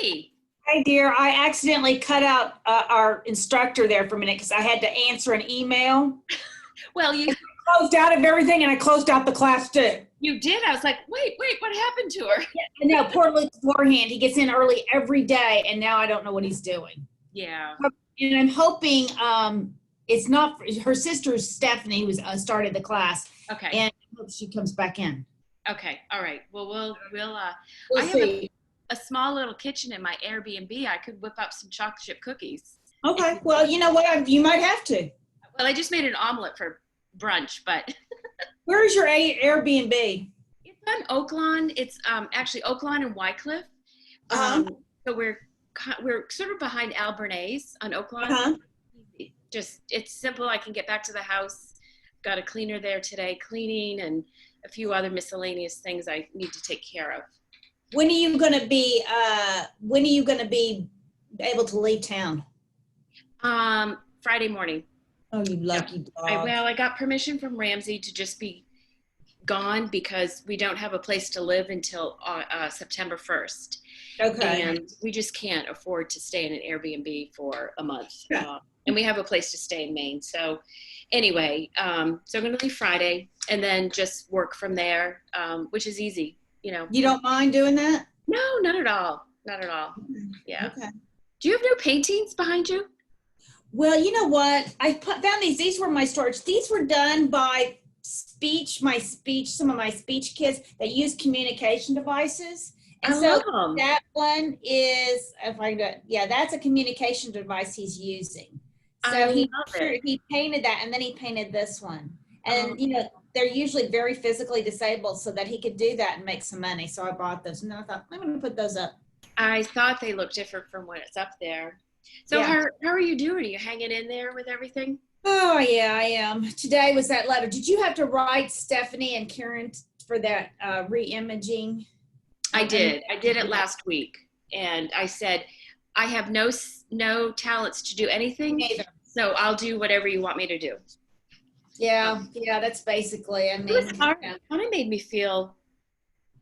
Hey. Hi, dear. I accidentally cut out our instructor there for a minute because I had to answer an email. Well, you Closed out of everything, and I closed out the class too. you did. I was like, wait, what happened to her? And now, poor Luke beforehand, he gets in early every day, and now I don't know what he's doing. Yeah. And I'm hoping it's not her sister Stephanie was started the class, Okay. and I hope she comes back in. Okay. All right. Well, we'll We'll I have see. a small little kitchen in my Airbnb. I could whip up some chocolate chip cookies. Okay. Well, you know what? You might have to. Well, I just made an omelet for brunch, but Where's your Airbnb? it's on Oaklawn. It's actually Oaklawn and Wycliffe. Uh-huh. So we're sort of behind Albernays on Oaklawn. Uh-huh. Just it's simple. I can get back to the house. Got a cleaner there today, cleaning and a few other miscellaneous things I need to take care of. When are you gonna be able to leave town? Friday morning. Oh, you lucky dog. I got permission from Ramsey to just be gone because we don't have a place to live until September 1st. Okay. And we just can't afford to stay in an Airbnb for a month. Yeah. And we have a place to stay in Maine. So anyway, so I'm going to leave Friday and then just work from there, which is easy, you know. You don't mind doing that? No, not at all. Not at all. Yeah. Okay. Do you have new paintings behind you? Well, you know what? Found these. These were my storage. These were done by some of my speech kids that use communication devipaces. And I so love them. that one is, that's a communication device he's using. So he painted that, and then he painted this one. And, you know, they're usually very physically disabled so that he could do that and make some money. So I bought those, and then I thought, I'm going to put those up. I thought they looked different from when it's up there. So Yeah. how are you doing? Are you hanging in there with everything? Oh, yeah, I am. Today was that letter. Did you have to write Stephanie and Karen for that re-imaging? I did. I did it last week. And I said, I have no talents to do anything. Neither. So I'll do whatever you want me to do. Yeah, that's basically, I It was mean. hard. It kind of made me feel,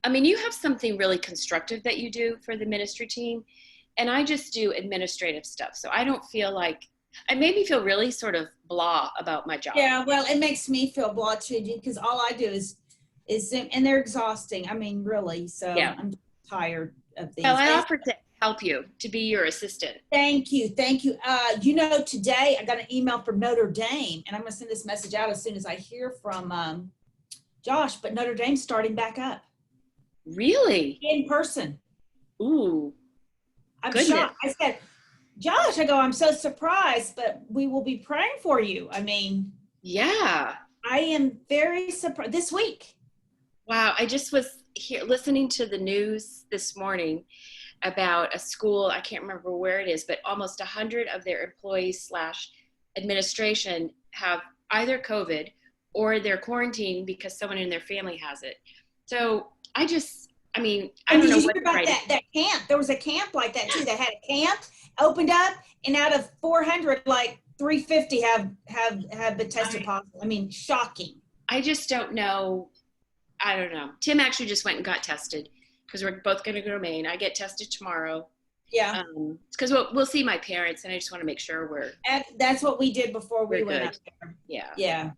I mean, you have something really constructive that you do for the ministry team. And I just do administrative stuff. So I don't feel like, it made me feel really sort of blah about my job. Yeah, well, it makes me feel blah too, because all I do is Zoom, and they're exhausting. I mean, really. So Yeah. I'm tired of these. Well, I offered to help you, to be your assistant. Thank you. You know, today I got an email from Notre Dame, and I'm going to send this message out as soon as I hear from Josh, but Notre Dame's starting back up. Really? In person. Ooh. I'm Goodness. shocked. I said, Josh, I'm so surprised, but we will be praying for you. I mean, Yeah. I am very surprised this week. Wow. I just was here listening to the news this morning about a school. I can't remember where it is, but almost 100 of their employees / administration have either COVID or they're quarantined because someone in their family has it. So I don't know what to write. That camp. There was a camp like that too. That had a camp opened up, and out of 400, like 350 have been tested positive. I mean, shocking. I just don't know. I don't know. Tim actually just went and got tested because we're both going to go to Maine. I get tested tomorrow. Yeah. Because we'll see my parents, and I just want to make sure that's what we did before we we're went good. up there. Yeah. Yeah.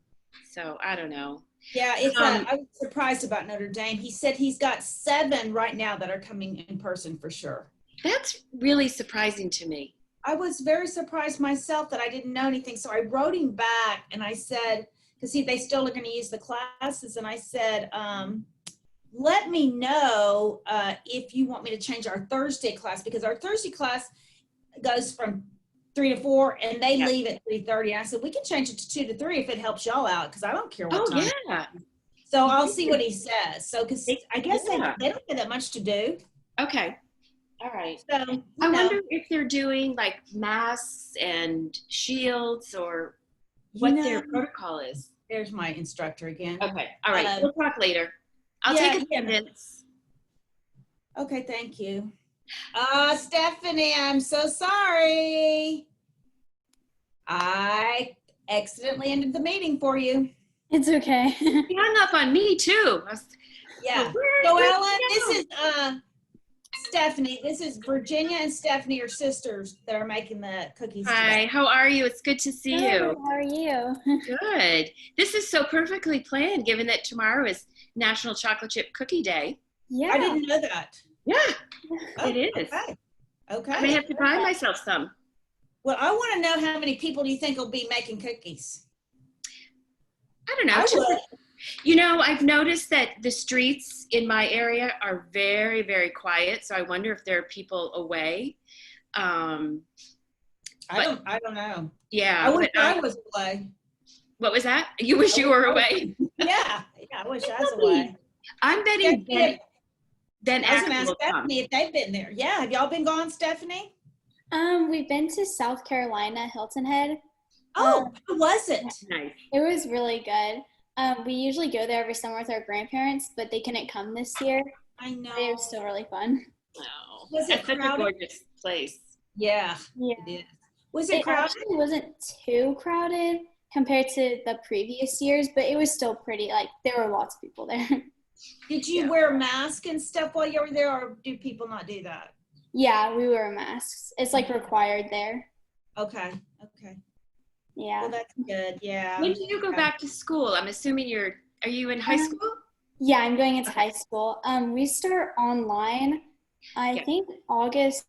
So I don't know. Yeah, I was surprised about Notre Dame. He said he's got 7 right now that are coming in person for sure. That's really surprising to me. I was very surprised myself that I didn't know anything. So I wrote him back and I said, because they still are going to use the classes. And I said, let me know if you want me to change our Thursday class, because our Thursday class goes from 3 to 4 and they leave at 3:30. And I said, we can change it to 2 to 3 if it helps y'all out, because I don't care what time. Yeah. So I'll see what he says. So, because I guess they don't have that much to do. Okay. All right. So I wonder if they're doing like masks and shields or what their protocol is. There's my instructor again. Okay. All right. We'll talk later. I'll take attendance. Okay. Thank you. Stephanie, I'm so sorry. I accidentally ended the meeting for you. It's okay. You hung up on me too. Yeah. So Ellen, this is Stephanie. This is Virginia and Stephenie are sisters that are making the cookies Hi, today. how are you? It's good to see Good. you. How are you? Good. This is so perfectly planned given that tomorrow is National Chocolate Chip Cookie Day. Yeah. I didn't know that. Yeah, Oh, it is. Okay. I may Okay. have to buy myself some. Well, I want to know how many people do you think will be making cookies? I don't know. I would. You know, I've noticed that the streets in my area are very, very quiet. So I wonder if there are people away. I don't know. Yeah. I wish but, I was away. what was that? You wish you were away? Yeah. I wish I was It'll be- away. I'm betting Stephanie, then I was going to Axel ask will come. Stephanie if they've been there. Yeah. Have y'all been gone, Stephanie? We've been to South Carolina, Hilton Head. Oh, how was it? Nice. It was really good. We usually go there every summer with our grandparents, but they couldn't come this year. I know. It was still really fun. Oh, Was it that's such a crowded? gorgeous place. Yeah. Yeah. It is. Was it crowded? Actually wasn't too crowded compared to the previous years, but it was still pretty, like, there were lots of people there. Did you wear a mask and stuff while you were there, or do people not do that? Yeah, we wore masks. It's like required there. Okay. Okay. Yeah. Well, that's good. Yeah. When do you go back to school? I'm assuming are you in high school? Yeah, I'm going into high school. We start online, I think August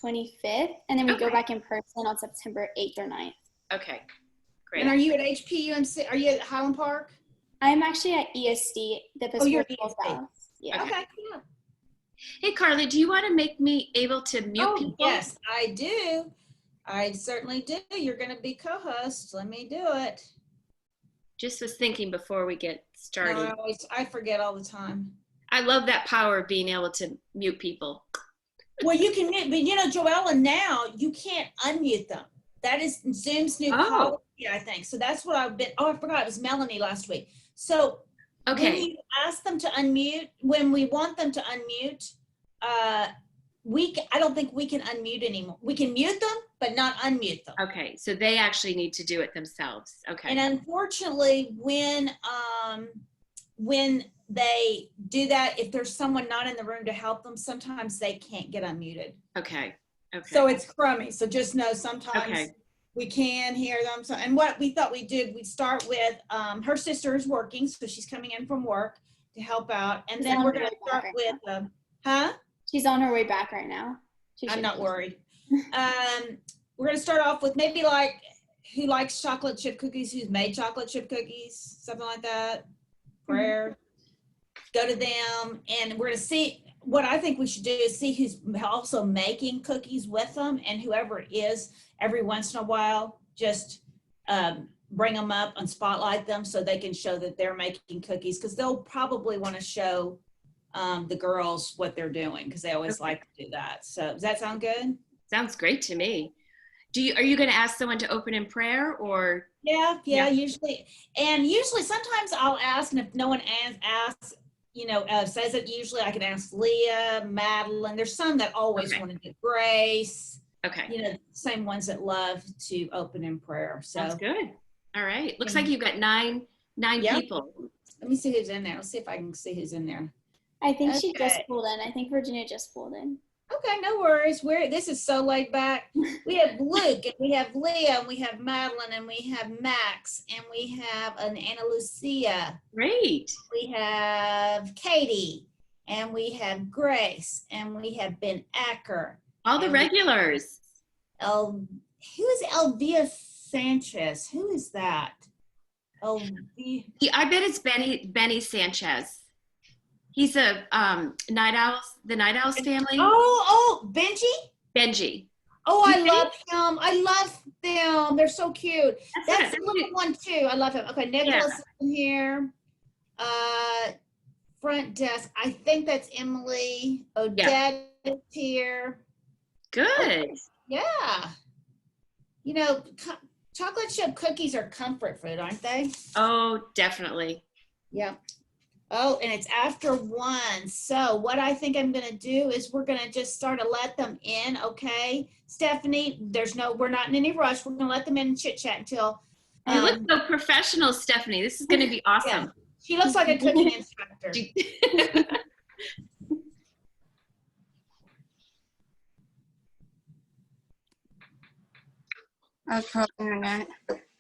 25th, and then we go Okay. back in person on September 8th or 9th. Okay, great. And are you at HPUMC? Are you at Highland Park? I'm actually at ESD, the Oh, you're at Episcopal ESD. South. Yeah. Okay. Yeah. Hey, Carly, do you want to make me able to mute Oh, people? yes, I do. I certainly do. You're going to be co-host. Let me do it. Just was thinking before we get started. I forget all the time. I love that power of being able to mute people. Well, you can mute, but Joella, now you can't unmute them. That is Zoom's new Oh. policy, I think. So that's what I've been. Oh, I forgot. It was Melanie last week. So when Okay, you ask them to unmute, when we want them to unmute, I don't think we can unmute anymore. We can mute them, but not unmute them. okay. So they actually need to do it themselves. Okay. And unfortunately, when they do that, if there's someone not in the room to help them, sometimes they can't get unmuted. Okay. Okay. So it's crummy. So just know sometimes Okay. we can hear them. So, and what we thought we'd start with, her sister is working, so she's coming in from work to help out. And then we're going to start with, She's on her way back right now. I'm not worried. We're going to start off with maybe like who likes chocolate chip cookies, who's made chocolate chip cookies, something like that. Prayer. Go to them, and we're going to see. What I think we should do is see who's also making cookies with them, and whoever it is, every once in a while, just bring them up and spotlight them so they can show that they're making cookies, because they'll probably want to show the girls what they're doing, because they always like to do that. So does that sound good? Sounds great to me. Are you going to ask someone to open in prayer or? Yeah, Yeah. usually. And usually sometimes I'll ask, and if no one asks, says it, usually I can ask Leah, Madeline. There's some that always Okay. want to do Grace, Okay. same ones that love to open in prayer. So Sounds good. All right. Looks like you've got nine Yeah. people. let me see who's in there. Let's see if I can see who's in there. I think she just Okay. pulled in. I think Virginia just pulled in. Okay, no worries. This is so laid back. We have Luke, and we have Leah, and we have Madeline, and we have Max, and we have an Anna Lucia. Great. We have Katie, and we have Grace, and we have Ben Acker. All the And regulars. who is Elvia Sanchez? Who is that? Yeah, I bet it's Benny Sanchez. He's a the Night Owls family. Benji? Benji. Oh, I You love him. I love them. They're so cute. That's it. the little one too. I love him. Okay, Nicholas is in here. Front desk. I think that's Emily. Odette is here. Good. Yeah. Chocolate chip cookies are comfort food, aren't they? Oh, definitely. Yeah. Oh, and it's after 1. So what I think I'm going to do is we're going to just start to let them in. Okay. Stephanie, we're not in any rush. We're going to let them in and chit chat until. You look so professional, Stephanie. This is going to be awesome. She looks like a cooking instructor. I'll try internet.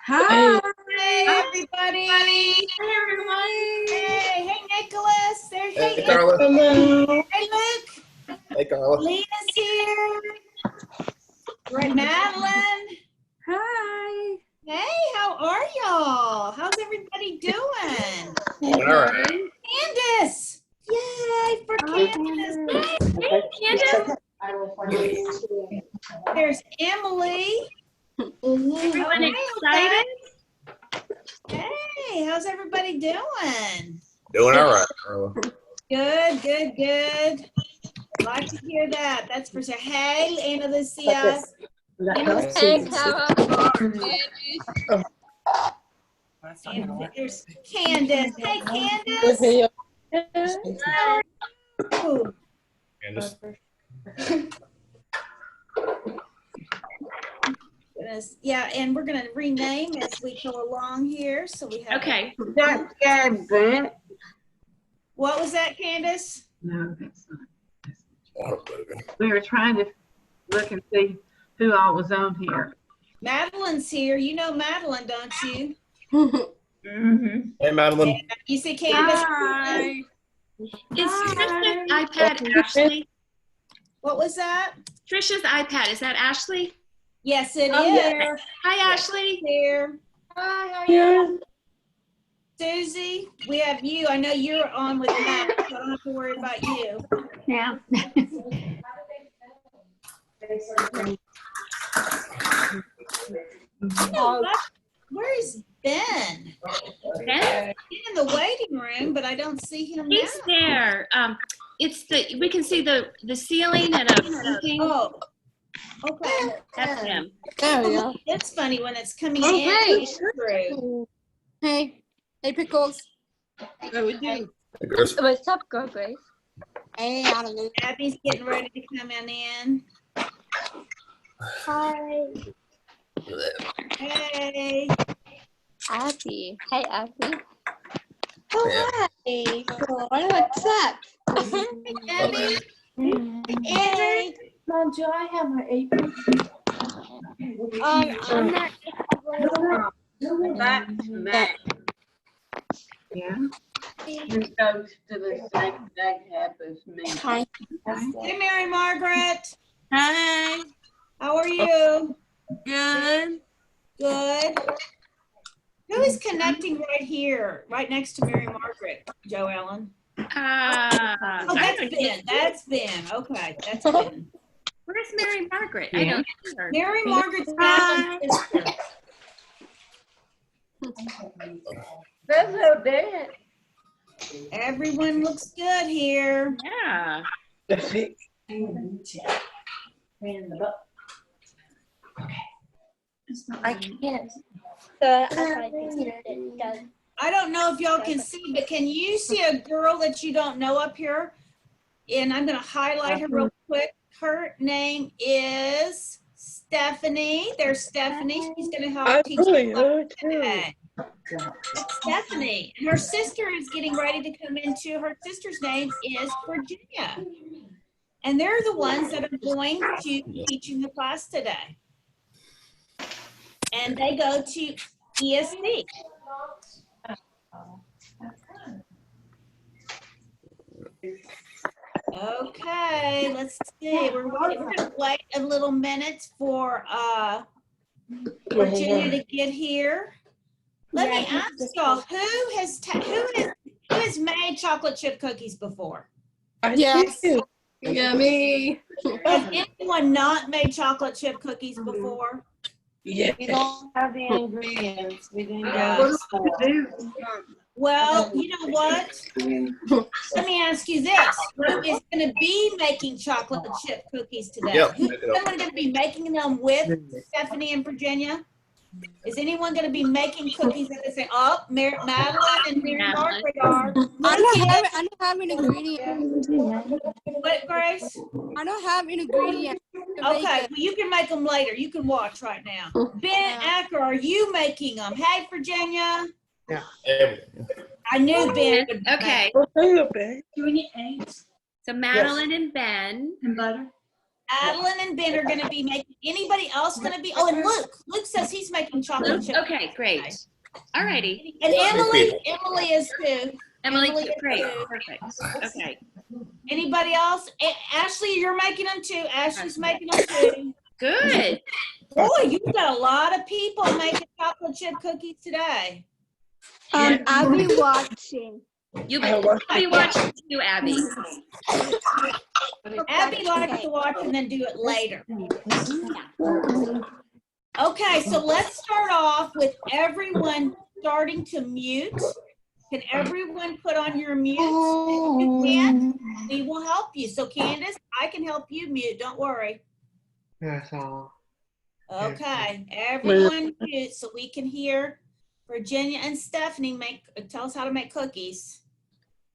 Hi. Hey, everybody. Hi, everyone. Hey, Nicholas. There's Hey, hey, Carla. Hello. hey, Luke. Hey, Carla. Lena's here. Right, Madeline. Hi. Hey, how are y'all? How's everybody doing? All right. Candace. Yay for Candace. Hey, Candace. There's Emily. Everyone excited? Hey, how's everybody doing? Doing all right, Carla. Good. Like to hear that. That's for sure. Hey, Anna Lucia. Hey, Carol. And there's Candace. Hey, Candace. Ooh. Candace. Goodness. Yeah, and we're gonna rename as we go along here. So we have. Okay. That's Gab Brent. What was that, Candace? No, that's not. Water moving. We were trying to look and see who all was on here. Madeline's here. You know Madeline, don't you? Mm-hmm. Hey, Madeline. You see Candace? Hi. Is Trisha's iPad Ashley? What was that? Trisha's iPad, is that Ashley? Yes, it Oh, is. yeah. Hi, Ashley. Here. Hi, how are you? Susie, we have you. I know you're on with Matt, so I don't have to worry about you. Yeah. Where's Ben? Ben? He's in the waiting room, but I don't see him now. He's there. It's we can see the ceiling and a painting. Oh, okay. That's him. There we go. It's funny when it's coming Oh, in. hey. Through. Hey. Hey, Pickles. What we do? Hey, Chris. What's up, girl, Grace? Hey, I don't know. Abby's getting ready to come on in. Hi, Hey. Abby. Hey, Abby. Oh, hi. Cool. What's up? Abby. Hey. Mom, do I have my apron? I'm not. That's Matt. Yeah. He goes to the same cab as me. Hi. Hey, Mary Margaret. Hi. How are you? Good. Good. Who is connecting right here, right next to Mary Margaret, Joe Ellen? Oh, that's Ben. That's Ben. Okay, that's Ben. Where's Mary Margaret? I don't see her. Mary Margaret's Hi. Madeline's sister. That's so dead. Everyone looks good here. Yeah. I can't. I tried to get it done. I don't know if y'all can see, but can you see a girl that you don't know up here? And I'm going to highlight her real quick. Her name is Stephanie. There's Stephanie. She's going to help teach us today. That's Stephanie. And her sister is getting ready to come into. Her sister's name is Virginia. And they're the ones that are going to be teaching the class today. And they go to ESC. Okay, let's see. We're going to wait a little minute for Virginia to get here. Let me ask y'all, who has made chocolate chip cookies before? Yes. Yeah, me. Has anyone not made chocolate chip cookies before? Yeah. We don't have the ingredients. We didn't Yeah. go. Well, you know what? Let me ask you this. Who is going to be making chocolate chip cookies today? Yep. Who's someone going to be making them with Stephanie and Virginia? Is anyone going to be making cookies that they say, oh, Madeline and Mary Margaret are? I don't have an ingredient. What, Grace? I don't have an ingredient. Okay, well, you can make them later. You can watch right now. Ben Acker, are you making them? Hey, Virginia. Everything. I knew Ben would. Okay. Do you need eggs So Madeline and Ben. and butter? Adeline and Ben are gonna be making, anybody else gonna be, oh, and Luke says he's making chocolate chip. Okay, great. All righty. And people. Emily is too. Emily, Emily is great, too. perfect. Okay, Anybody else? Ashley, you're making them too. Ashley's making them too. good. Boy, you've got a lot of people making chocolate chip cookies today. I'll be watching. You'll be watching too, Abby. Abby likes to watch and then do it later. Okay, so let's start off with everyone starting to mute. Can everyone put on your mute? If you can, we will help you. So Candace, I can help you mute, don't worry. That's all. Okay, everyone mute so we can hear Virginia and Stevenie tell us how to make cookies.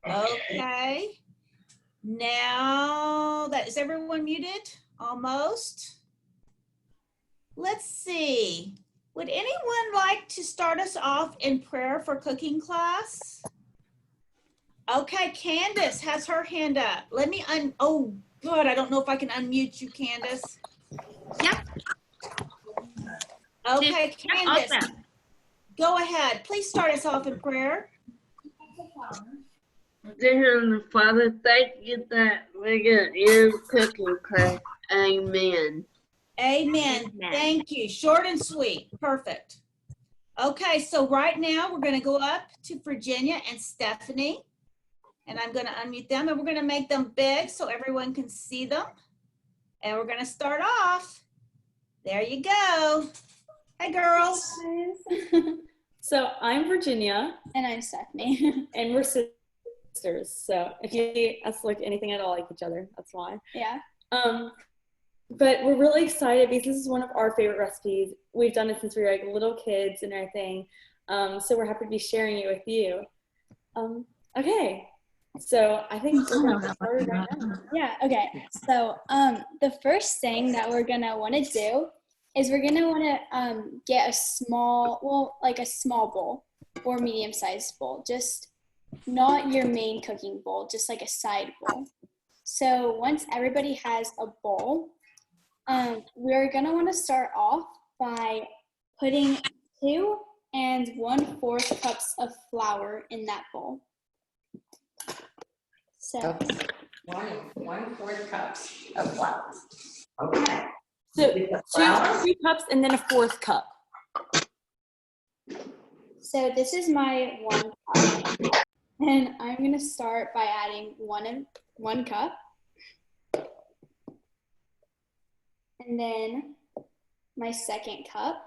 Okay. Now is everyone muted? Almost. Let's see. Would anyone like to start us off in prayer for cooking class? Okay, Candace has her hand up. Let me oh, good. I don't know if I can unmute you, Candace. Yep. Okay, Candace, Awesome. go ahead. Please start us off in prayer. Dear Heavenly Father, thank you that we get your cooking class. Amen. Amen. Amen. Thank you. Short and sweet. Perfect. Okay, so right now we're going to go up to Virginia and Stevenie, and I'm going to unmute them, and we're going to make them big so everyone can see them. And we're going to start off. There you go. Hey, girls. So I'm Virginia, And I'm Stevenie. and we're sisters. So if you see us look anything at all like each other, that's why. Yeah. But we're really excited because this is one of our favorite recipes. We've done it since we were like little kids and everything. So we're happy to be sharing it with you. Okay. So I think we're going to get started right now. Yeah, okay. So the first thing that we're gonna wanna do is we're gonna wanna get a small bowl or medium-sized bowl, just not your main cooking bowl, just like a side bowl. So once everybody has a bowl, we're gonna wanna start off by putting 2 1/4 cups of flour in that bowl. So, 1/4 cups of flour. Okay. So 2 cups and then a 1/4 cup. so this is my 1 cup, and I'm gonna start by adding 1 cup, and then my 2nd cup,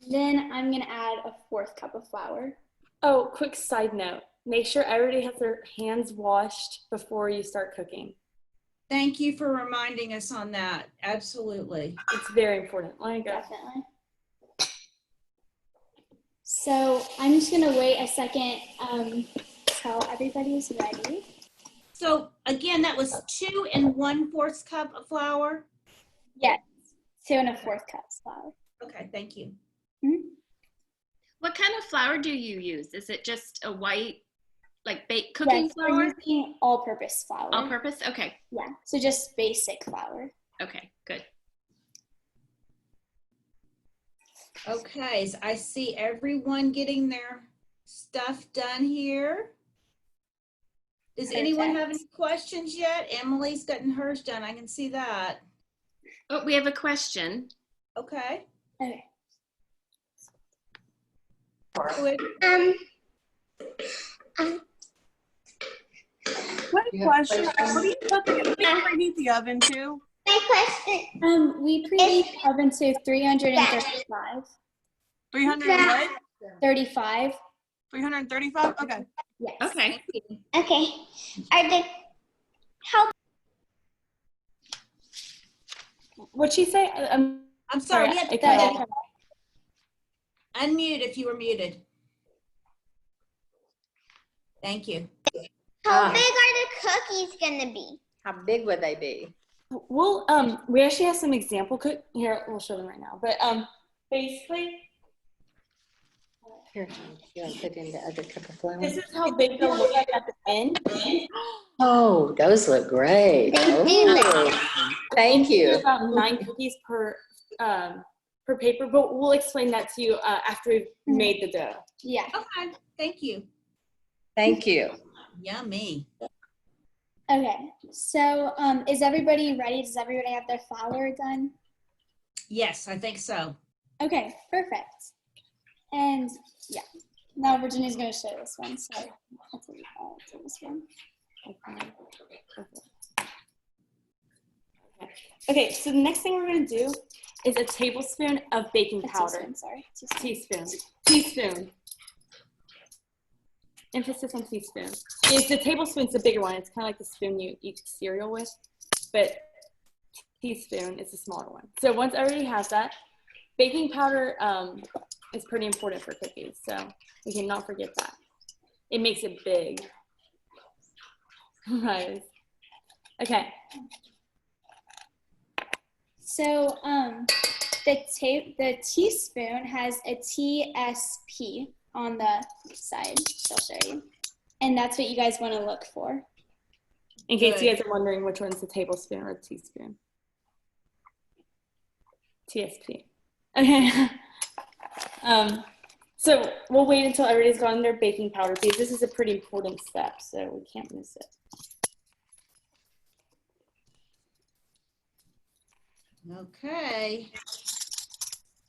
then I'm gonna add a 4th cup of flour. Oh, quick side note. Make sure everybody has their hands washed before you start cooking. Thank you for reminding us on that. Absolutely. It's very important. Let me go. Definitely. So I'm just gonna wait a second till everybody's ready. So again, that was 2 1/4 cup of flour. Yes, 2 1/4 cups flour. Okay, thank you. What kind of flour do you use? Is it just a white, like baked cooking Yes, flour? we're using all-purpose flour. All purpose? Okay. Yeah, so just basic flour. Okay, good. Okay, so I see everyone getting their stuff done here. Does anyone have any questions yet? Emily's gotten hers done. I can see that. Oh, we have a question. Okay. Okay. Good. What question? What do you preheat the oven to? My question. We preheat the oven to 335. 300 and what? 35. 335? Okay. Yes. Okay. Okay. Are the how What'd she say? I'm sorry. We had to Okay. unmute if you were muted. Thank you. big are the cookies gonna be? How big would they be? Well, we actually have some example here. We'll show them right now. But basically, Here, you want to put in the other cup of flour? This is how big they'll look like at the end. Oh, those look great. Oh, thank Do you. about 9 cookies per paper, but we'll explain that to you after we've made the dough. Yeah. Okay, thank you. Thank you. Yummy. Okay. So is everybody ready? Does everybody have their flour done? Yes, I think so. Okay, perfect. And yeah, now Virginia's going to show this one. So I'll take this one. Okay, so the next thing we're going to do is a tablespoon of baking A powder. teaspoon, sorry. Teaspoon. Emphasis on teaspoon. It's the tablespoon's the bigger one. It's kind of like the spoon you eat cereal with, but teaspoon is the smaller one. So once everybody has that, baking powder is pretty important for cookies, so we cannot forget that. It makes it big. Right. Okay. So the teaspoon has a TSP on the side. I'll show you. And that's what you guys want to look for. In case you guys are wondering which one's the tablespoon or the teaspoon. TSP. Okay. So we'll wait until everybody's gotten their baking powder because this is a pretty important step, so we can't miss it. Okay.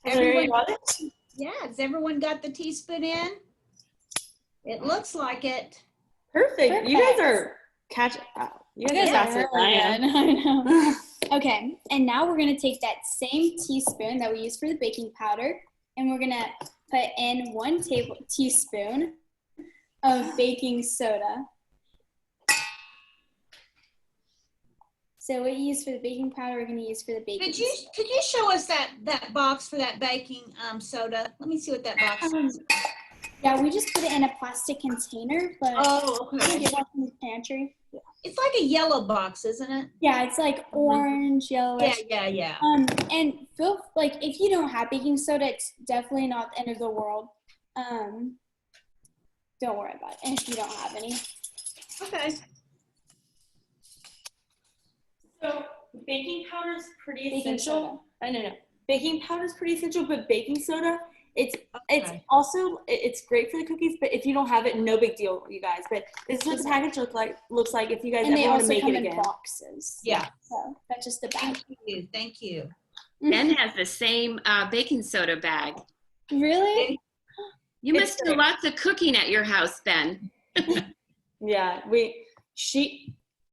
Everyone got it? Yeah, has everyone got the teaspoon in? It looks like it. Perfect. You guys are catching up. You guys are faster than I am. I know. Okay, and now we're gonna take that same teaspoon that we used for the baking powder, and we're gonna put in 1 teaspoon of baking soda. So what you use for the baking powder, we're gonna use for the baking soda. Could you show us that box for that baking soda? Let me see what that box is. Yeah, we just put it in a plastic container, but Oh, we can okay. get one from the pantry. It's like a yellow box, isn't it? Yeah, it's like orange, yellowish. Yeah. And feel like if you don't have baking soda, it's definitely not the end of the world. Don't worry about it if you don't have any. Okay. So baking powder is pretty Baking essential. No. Baking powder is pretty essential, but baking soda, it's also great for the cookies. But if you don't have it, no big deal, you guys. But this is what the package looks like if you guys ever want to make it again. And they also come in boxes. Yeah. So that's just the bag. Thank you. Ben has the same baking soda bag. Really? You must do lots of cooking at your house, Ben. Yeah,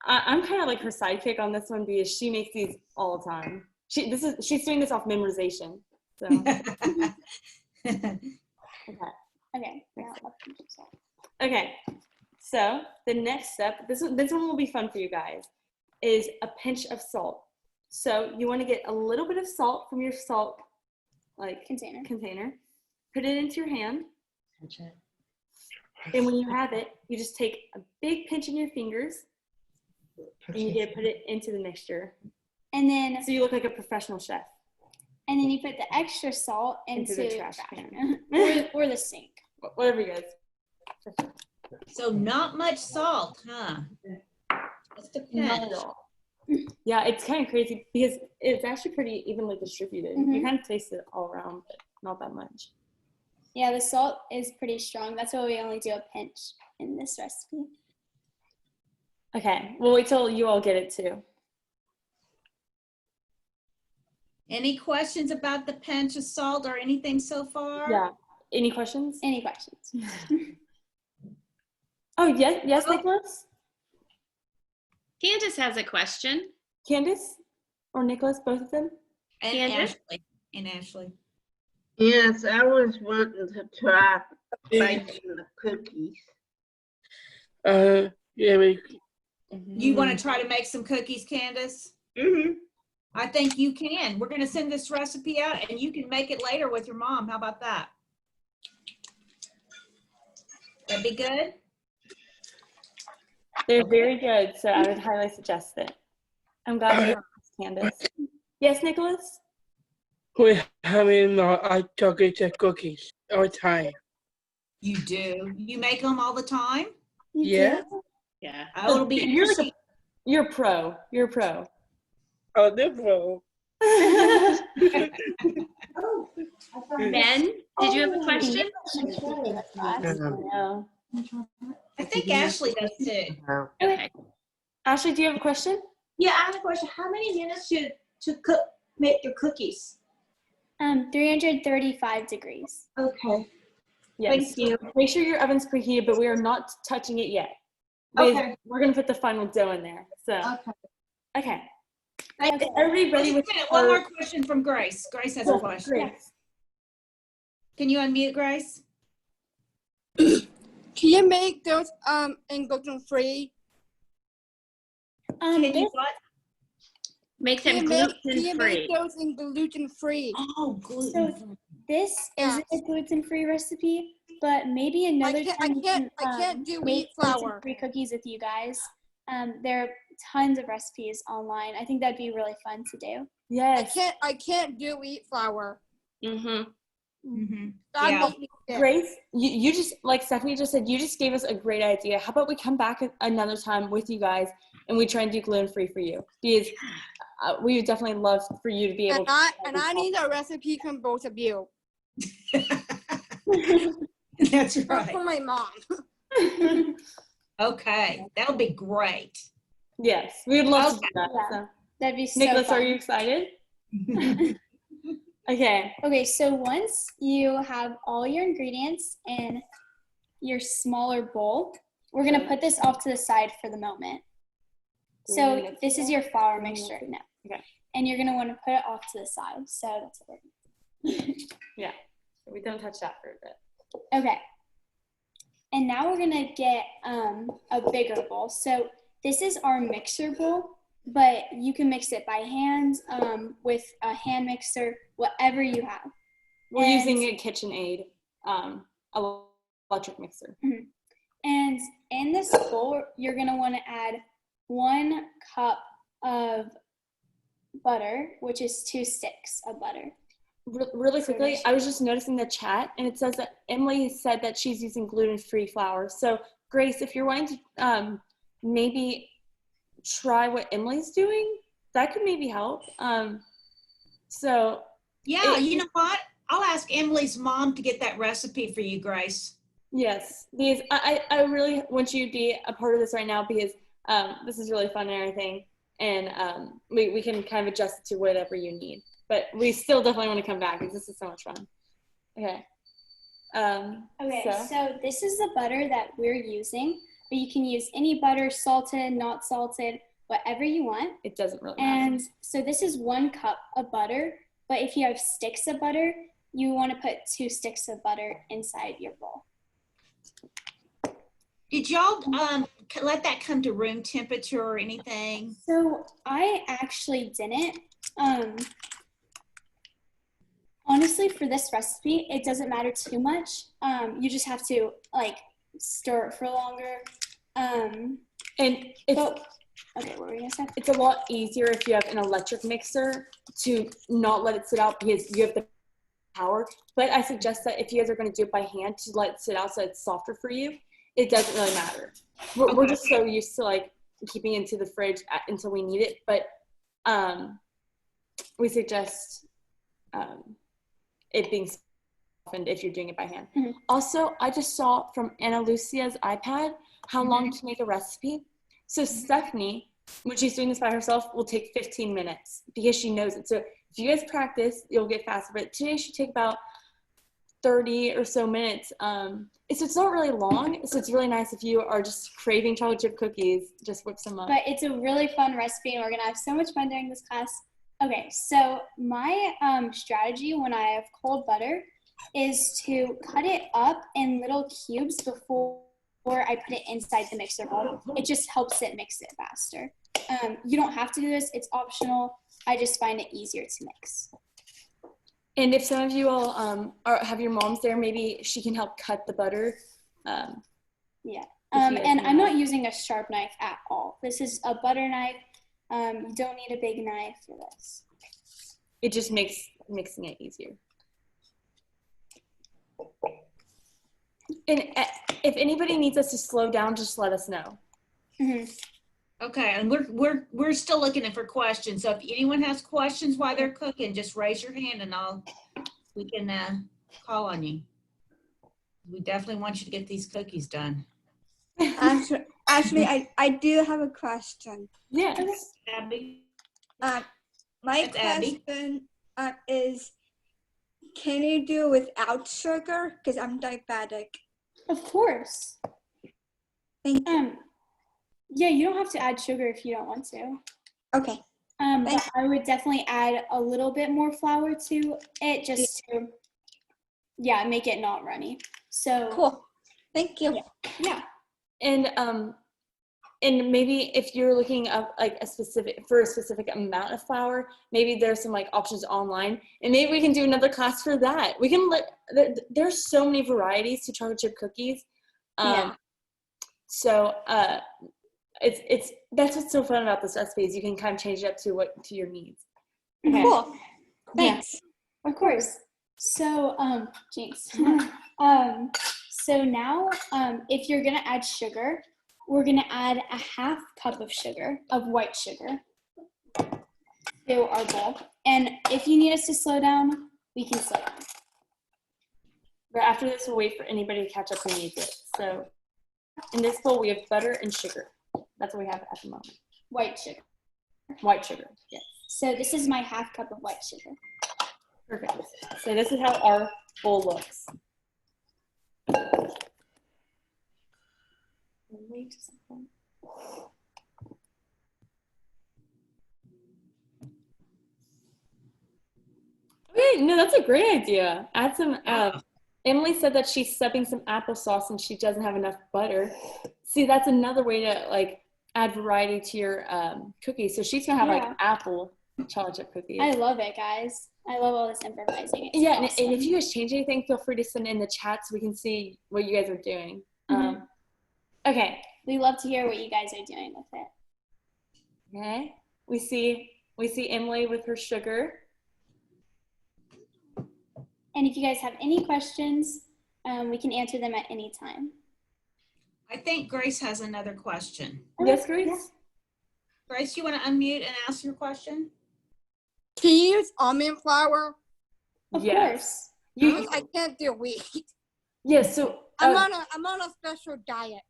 I'm kind of like her sidekick on this one because she makes these all the time. She's doing this off memorization. So Okay. Okay. So the next step, this one will be fun for you guys, is a pinch of salt. So you want to get a little bit of salt from your salt container, put it into your hand, and when you have it, you just take a big pinch in your fingers, and you get to put it into the mixture. And then so you look like a professional chef. And then you put the extra salt into the trash can. or the sink. Whatever you guys. So not much salt, huh? Just a pinch. Yeah, it's kind of crazy because it's actually pretty evenly distributed. Mm-hmm. You kind of taste it all around, but not that much. Yeah, the salt is pretty strong. That's why we only do a pinch in this recipe. Okay, we'll wait till you all get it too. Any questions about the pinch of salt or anything so far? Yeah. Any questions? Any questions? Oh, yes, Nicholas? Candace has a question. Candace or Nicholas, both of them? And Ashley. And Ashley. Yes, I was wanting to try baking the cookies. Yeah. You want to try to make some cookies, Candace? Mm-hmm. I think you can. We're going to send this recipe out and you can make it later with your mom. How about that? That'd be good? They're very good, so I would highly suggest it. I'm glad you asked, Candace. Yes, Nicholas? We're having chocolate chip cookies all the time. You do? You make them all the time? Yeah. Yeah. Oh, it'll be interesting. You're pro. You're pro. Oh, different. Ben, did you have a question? No. I think Ashley does too. Okay. Ashley, do you have a question? Yeah, I have a question. How many minutes to make your cookies? 335 degrees. Okay. Yes. Thank you. Make sure your oven's preheated, but we are not touching it yet. Okay. We're gonna put the final dough in there. So Okay. okay. Is everybody ready Just with a minute, one more question from Grace. Grace has a question. Grace. Can you unmute, Grace? Can you make those and gluten free? Can you This, what? Make Can them you gluten make free. those in gluten free? Oh, gluten. this isn't a gluten-free recipe, but maybe another time I can't do make wheat flour. gluten-free cookies with you guys. There are tons of recipes online. I think that'd be really fun to do. Yes. I can't do wheat flour. Mm-hmm. Mm-hmm. That Yeah. makes me sick. Grace, you just, like Stephanie just said, you just gave us a great idea. How about we come back another time with you guys and we try and do gluten-free for you? Because we would definitely love for you to be able And I need a recipe from both of you. That's For right. my mom. Okay, that'll be great. Yes, we would love to do that. Yeah. So. That'd be so Nicholas, fun. are you excited? Okay. Okay, so once you have all your ingredients in your smaller bowl, we're gonna put this off to the side for the moment. So this is your flour mixture now. Okay. And you're gonna wanna put it off to the side. So that's what we're gonna do. Yeah, we don't touch that for a bit. Okay. And now we're gonna get a bigger bowl. So this is our mixer bowl, but you can mix it by hand, with a hand mixer, whatever you have. We're And- using a KitchenAid electric mixer. And in this bowl, you're gonna wanna add 1 cup of butter, which is 2 sticks of butter. Really quickly, I was just noticing the chat, and it says that Emily said that she's using gluten-free flour. So, Grace, if you're wanting to maybe try what Emily's doing, that could maybe help. Yeah, you know what? I'll ask Emily's mom to get that recipe for you, Grace. Yes, because I really want you to be a part of this right now because this is really fun and everything, and we can kind of adjust it to whatever you need. But we still definitely want to come back because this is so much fun. Okay. Okay, so this is the butter that we're using, but you can use any butter, salted, not salted, whatever you want. It doesn't really matter. And so this is 1 cup of butter, but if you have sticks of butter, you want to put 2 sticks of butter inside your bowl. Did y'all let that come to room temperature or anything? So I actually didn't. Honestly, for this recipe, it doesn't matter too much. You just have to like stir it for longer. And it's, okay, what were you gonna say? it's a lot easier if you have an electric mixer to not let it sit out because you have the power. But I suggest that if you guys are going to do it by hand, to let it sit out so it's softer for you. It doesn't really matter. We're just so used to like keeping it into the fridge until we need it. But we suggest it being softened if you're doing it by hand. Mm-hmm. Also, I just saw from Ana Lucia's iPad how long to make a recipe. So Stephanie, when she's doing this by herself, will take 15 minutes because she knows it. So if you guys practice, you'll get faster. But today should take about 30 or so minutes. So it's not really long. So it's really nice if you are just craving chocolate chip cookies, just whip some up. But it's a really fun recipe and we're gonna have so much fun during this class. Okay, so my strategy when I have cold butter is to cut it up in little cubes before I put it inside the mixer bowl. It just helps it mix it faster. You don't have to do this, it's optional. I just find it easier to mix. And if some of you all have your moms there, maybe she can help cut the butter. Yeah, and I'm not using a sharp knife at all. This is a butter knife. You don't need a big knife for this. It just makes mixing it easier. And if anybody needs us to slow down, just let us know. Okay, and we're still looking for questions. So if anyone has questions while they're cooking, just raise your hand and we can call on you. We definitely want you to get these cookies done. Actually, I do have a question. Yes. Abby? My That's Abby. question is, can you do without sugar? Because I'm diabetic. Of course. Thank you. Yeah, you don't have to add sugar if you don't want to. Okay. But I would definitely add a little bit more flour to it just to, make it not runny. So Cool. Thank you. Yeah. And maybe if you're looking up like a specific amount of flour, maybe there's some like options online, and maybe we can do another class for that. We can there's so many varieties to chocolate chip cookies. So that's what's so fun about this recipe is you can kind of change it up to your needs. Okay. Cool. Thanks. Yeah, of course. So jinx. So now if you're gonna add sugar, we're gonna add a 1/2 cup of sugar, of white sugar, to our bowl. And if you need us to slow down, we can slow down. But after this, we'll wait for anybody to catch up who needs it. So in this bowl, we have butter and sugar. That's what we have at the moment. White sugar. White sugar, yes. So this is my 1/2 cup of white sugar. Perfect. So this is how our bowl looks. Okay, no, that's a great idea. Add some, Emily said that she's stuffing some applesauce and she doesn't have enough butter. See, that's another way to like add variety to your cookies. So she's gonna have like apple chocolate chip cookies. I love it, guys. I love all this improvising. It's awesome. And if you guys change anything, feel free to send it in the chat so we can see what you guys are doing. Okay. We love to hear what you guys are doing with it. Okay. We see Emily with her sugar. And if you guys have any questions, we can answer them at any time. I think Grace has another question. Yes, Grace? Yeah. Grace, you want to unmute and ask your question? Can you use almond flour? Of course. I can't do wheat. Yes, so I'm on a special diet.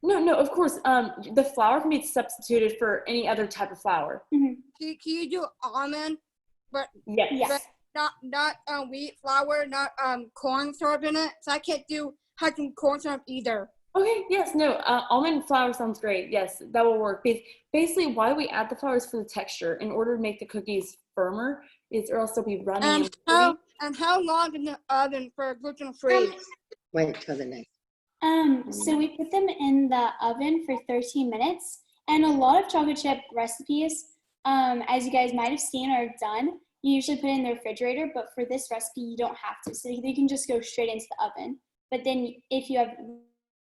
No, of course. The flour can be substituted for any other type of flour. Mm-hmm. Can you do almond, but Yes. but not wheat flour, not corn syrup in it? So I can't have some corn syrup either. Okay, yes, no, almond flour sounds great. Yes, that will work. Basically, why we add the flour is for the texture. In order to make the cookies firmer, or else they'll be runny. And how long in the oven for gluten-free? Wait till the next. So we put them in the oven for 13 minutes. And a lot of chocolate chip recipes, as you guys might have seen or have done, you usually put it in the refrigerator, but for this recipe, you don't have to. So they can just go straight into the oven. But then if you have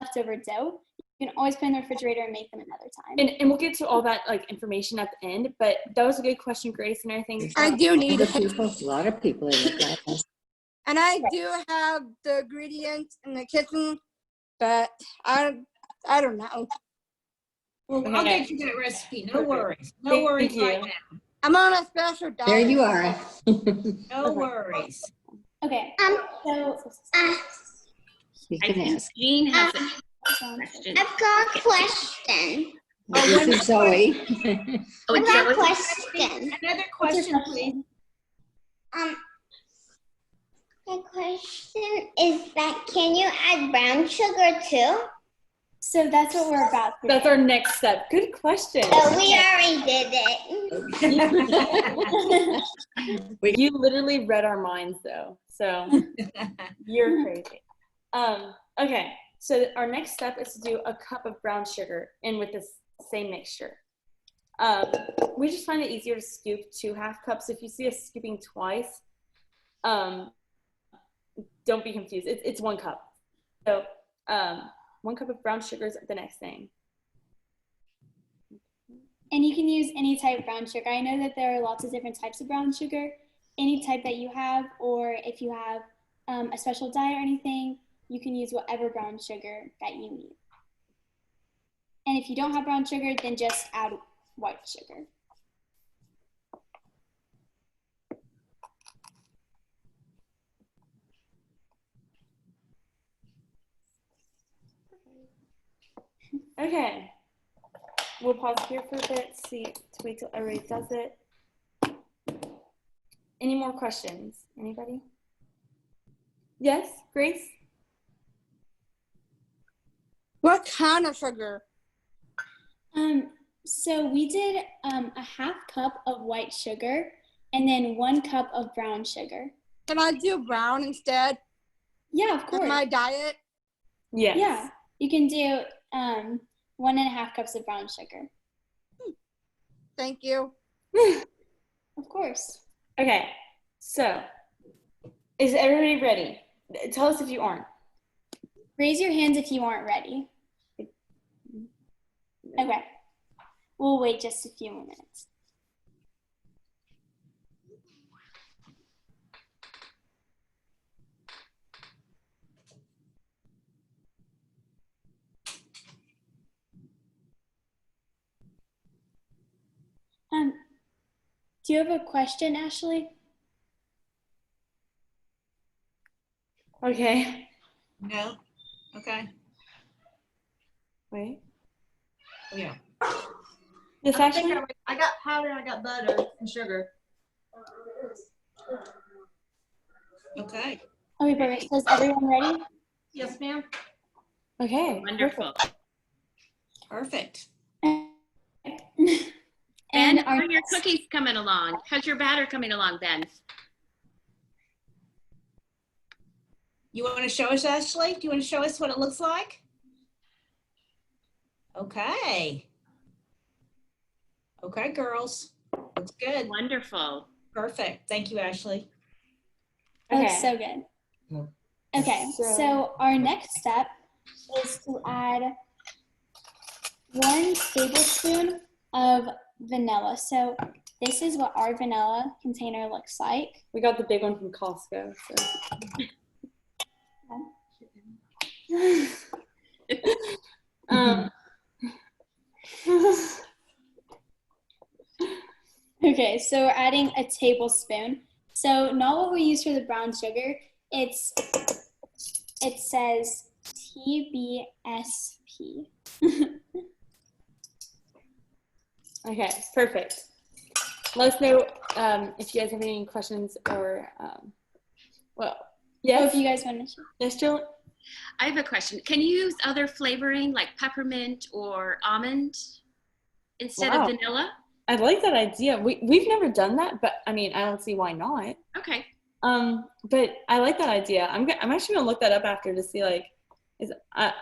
leftover dough, you can always put it in the refrigerator and make them another time. And we'll get to all that like information at the end, but that was a good question, Grace, and I think I do need a lot of people in the class. And I do have the ingredients in the kitchen, but I don't know. Well, I'll get you that recipe. No worries. No worries right now. I'm on a special diet. There you are. No worries. Okay. So You can ask. Jean has a question. I've got a question. This is Zoe. Oh, I've got a Zoe? question. Another question, please. My question is that can you add brown sugar too? So that's what we're about to that's do. our next step. Good question. Oh, we already did it. You literally read our minds though, so you're crazy. Okay, so our next step is to do a cup of brown sugar in with this same mixture. We just find it easier to scoop 2 half cups. If you see us scooping twice, don't be confused. It's 1 cup. So 1 cup of brown sugar is the next thing. And you can use any type of brown sugar. I know that there are lots of different types of brown sugar. Any type that you have, or if you have a special diet or anything, you can use whatever brown sugar that you need. And if you don't have brown sugar, then just add white sugar. Okay. We'll pause here for a bit, to wait till everybody does it. Any more questions? Anybody? Yes, Grace? What kind of sugar? So we did a half cup of white sugar and then 1 cup of brown sugar. Can I do brown instead? Yeah, of course. With my diet? Yes. Yeah, you can do 1.5 cups of brown sugar. Thank you. Of course. Okay, so is everybody ready? Tell us if you aren't. Raise your hands if you aren't ready. Okay. We'll wait just a few more minutes. Do you have a question, Ashley? Okay. No? Okay. Wait. Oh, yeah. Yes, I think Ashley? I got powder, I got butter and sugar. Okay. Okay, perfect. So is everyone ready? Yes, ma'am. Okay. Wonderful. Perfect. And Ben, how are your cookies coming along? How's your batter coming along, Ben? You want to show us, Ashley? Do you want to show us what it looks like? Okay. Okay, girls. Looks good. Wonderful. Perfect. Thank you, Ashley. That Okay. looks so good. Okay, so our next step is to add 1 tablespoon of vanilla. So this is what our vanilla container looks like. We got the big one from Costco. So. Okay, so we're adding a tablespoon. So not what we use for the brown sugar. It says TBSP. Okay, perfect. Let us know if you guys have any questions or, well, yes? Oh, if you guys want to. Yes, Jill? I have a question. Can you use other flavoring like peppermint or almond instead of vanilla? I like that idea. We've never done that, but I mean, I don't see why not. Okay. But I like that idea. I'm actually gonna look that up after to see I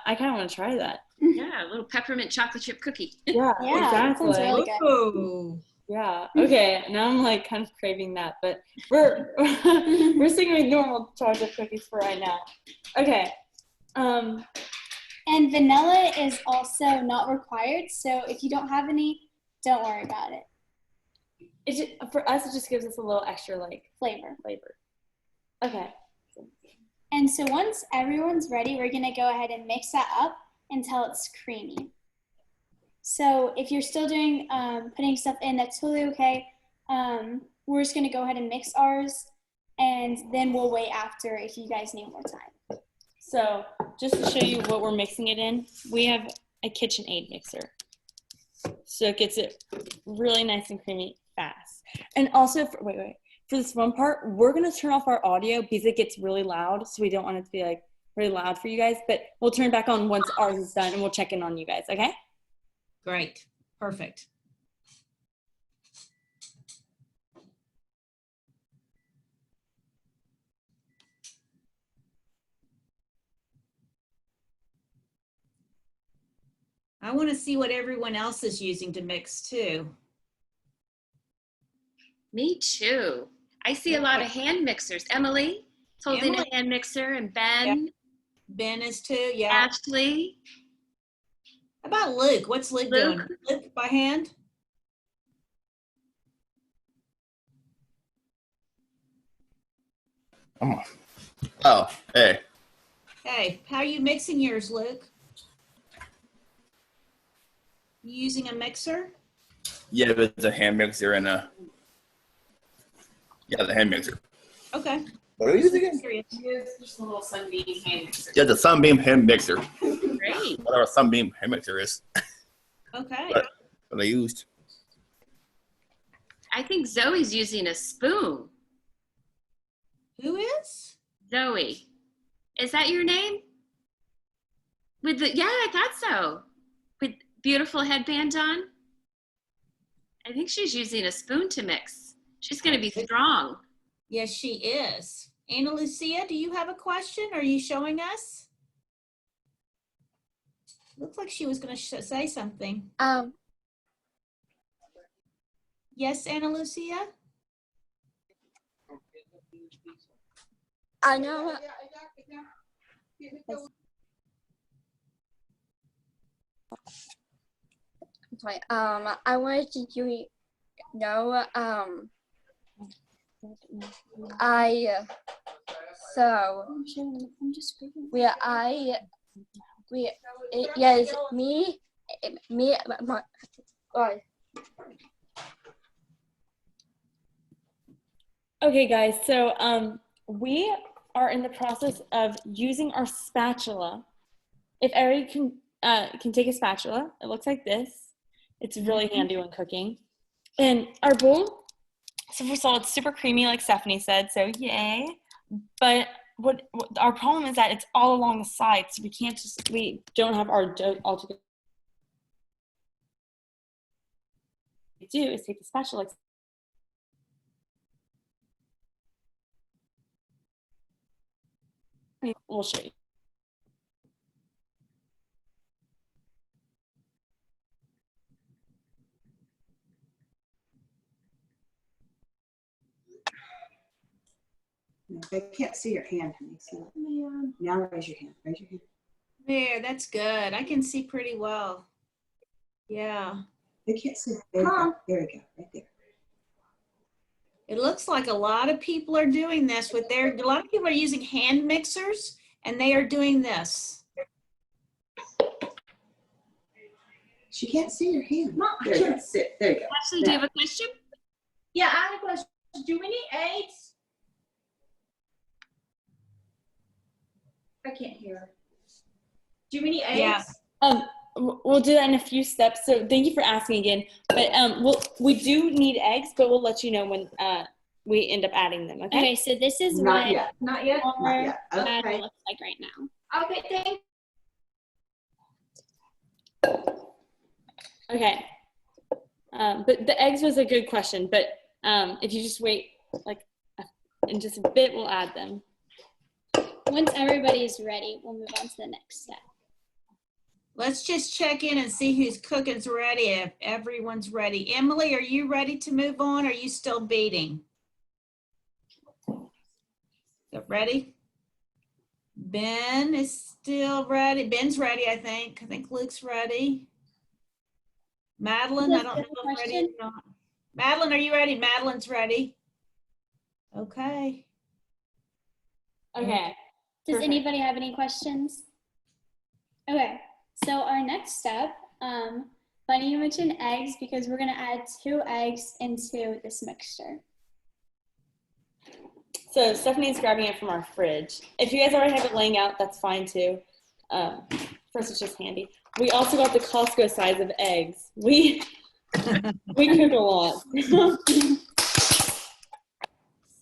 kind of want to try that. Yeah, a little peppermint chocolate chip cookie. Yeah, Yeah, exactly. that sounds really good. Ooh. Yeah. Okay. Now I'm kind of craving that, but we're sticking with normal chocolate cookies for right now. Okay. And vanilla is also not required. So if you don't have any, don't worry about it. It just, for us, it just gives us a little extra Flavor. Okay. And so once everyone's ready, we're gonna go ahead and mix that up until it's creamy. So if you're still doing putting stuff in, that's totally okay. We're just gonna go ahead and mix ours, and then we'll wait after if you guys need more time. So just to show you what we're mixing it in, we have a KitchenAid mixer. So it gets it really nice and creamy fast. And also, for this one part, we're gonna turn off our audio because it gets really loud. So we don't want it to be really loud for you guys, but we'll turn it back on once ours is done and we'll check in on you guys, okay? Great. Perfect. I want to see what everyone else is using to mix too. Me too. I see a lot of hand mixers. Emily is holding Emily. a hand mixer, and Ben, Ben is too, yeah. Ashley. How about Luke? What's Luke doing? Luke by hand? Oh, hey. Okay, how are you mixing yours, Luke? You using a mixer? Yeah, it's a hand mixer and the hand mixer. Okay. What are you using again? Curious. Just a little sunbeam hand mixer. Yeah, the Sunbeam hand mixer. Great. Whatever Sunbeam hand mixer is. Okay. What I used. I think Zoe's using a spoon. Who is? Zoe. Is that your name? With the yeah, I thought so. With beautiful headband on. I think she's using a spoon to mix. She's gonna be strong. Yes, she is. Ana Lucia, do you have a question? Are you showing us? Looks like she was going to say something. Yes, Ana Lucia? I know. Sorry. I wanted to know. Yes, me, Okay, guys, so we are in the process of using our spatula. If everybody can take a spatula, it looks like this. It's really handy when cooking. And our bowl, so first of all, it's super creamy, like Stephanie said, so yay. But what our problem is that it's all along the sides, so we don't have our dough all together. What we do is take the spatula, we'll show you. They can't see your hand, honey. So now raise your hand. Raise your hand. There, that's good. I can see pretty well. Yeah. They can't see. There we go. There we go. Right there. It looks like a lot of people are doing this with a lot of people are using hand mixers and they are doing this. She can't see your hand. Mom, there you go. Sit. There you go. Ashley, do you have a question? Yeah, I have a question. Do we need eggs? I can't hear. Do we need eggs? Yeah. We'll do that in a few steps. So thank you for asking again. But we do need eggs, but we'll let you know when we end up adding them. Okay. Okay. So this is Not what yet. Not yet. our Not yet. batter Okay. looks like right now. Okay, thank Okay. But the eggs was a good question. But if you just wait, in just a bit, we'll add them. Once everybody's ready, we'll move on to the next step. Let's just check in and see who's cooking's ready. If everyone's ready. Emily, are you ready to move on? Or are you still beating? So ready? Ben is still ready. Ben's ready, I think. I think Luke's ready. Madeline, I don't know if ready or not. Madeline, are you ready? Madeline's ready. Okay. Okay. Does Perfect. anybody have any questions? Okay, so our next step, funny you mentioned eggs because we're gonna add 2 eggs into this mixture. So Stephanie's grabbing it from our fridge. If you guys already have it laying out, that's fine too. First, it's just handy. We also got the Costco size of eggs. We cook a lot.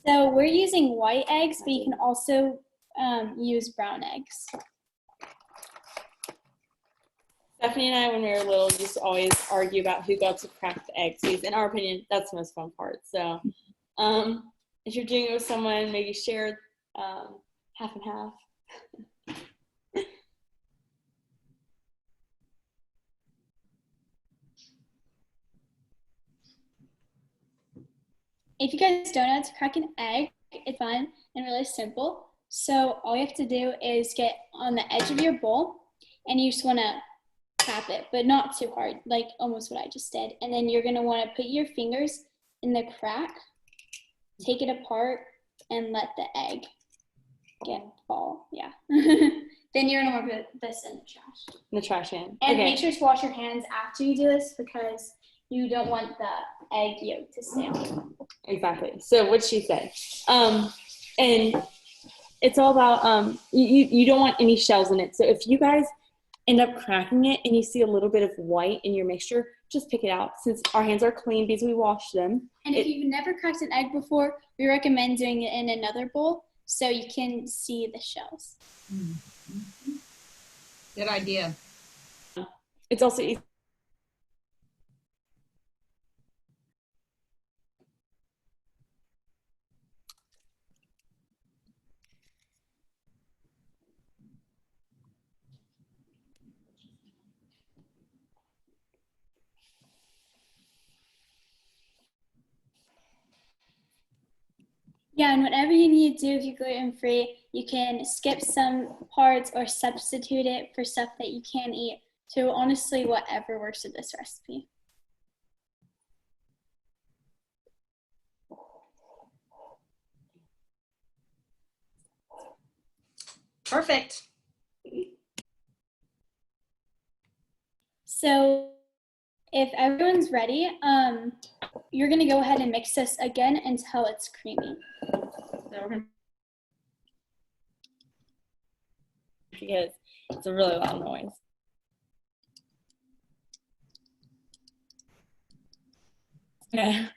So we're using white eggs, but you can also use brown eggs. Stephanie and I, when we were little, used to always argue about who got to crack the eggs. In our opinion, that's the most fun part. So if you're doing it with someone, maybe share half and half. If you guys don't know how to crack an egg, it's fun and really simple. So all you have to do is get on the edge of your bowl and you just want to tap it, but not too hard, like almost what I just did. And then you're going to want to put your fingers in the crack, take it apart, and let the egg fall. Yeah. Then you're gonna put this in the trash. In the trash can. And Okay. make sure to wash your hands after you do this because you don't want the egg yolk to stay on. Exactly. So what she said. And it's all about you don't want any shells in it. So if you guys end up cracking it and you see a little bit of white in your mixture, just pick it out since our hands are clean because we washed them. And if you've never cracked an egg before, we recommend doing it in another bowl so you can see the shells. Good idea. It's also easy. Yeah, and whatever you need to do if you're gluten-free, you can skip some parts or substitute it for stuff that you can eat. So honestly, whatever works with this recipe. Perfect. So if everyone's ready, you're gonna go ahead and mix this again until it's creamy. Because it's a really loud noise. Okay.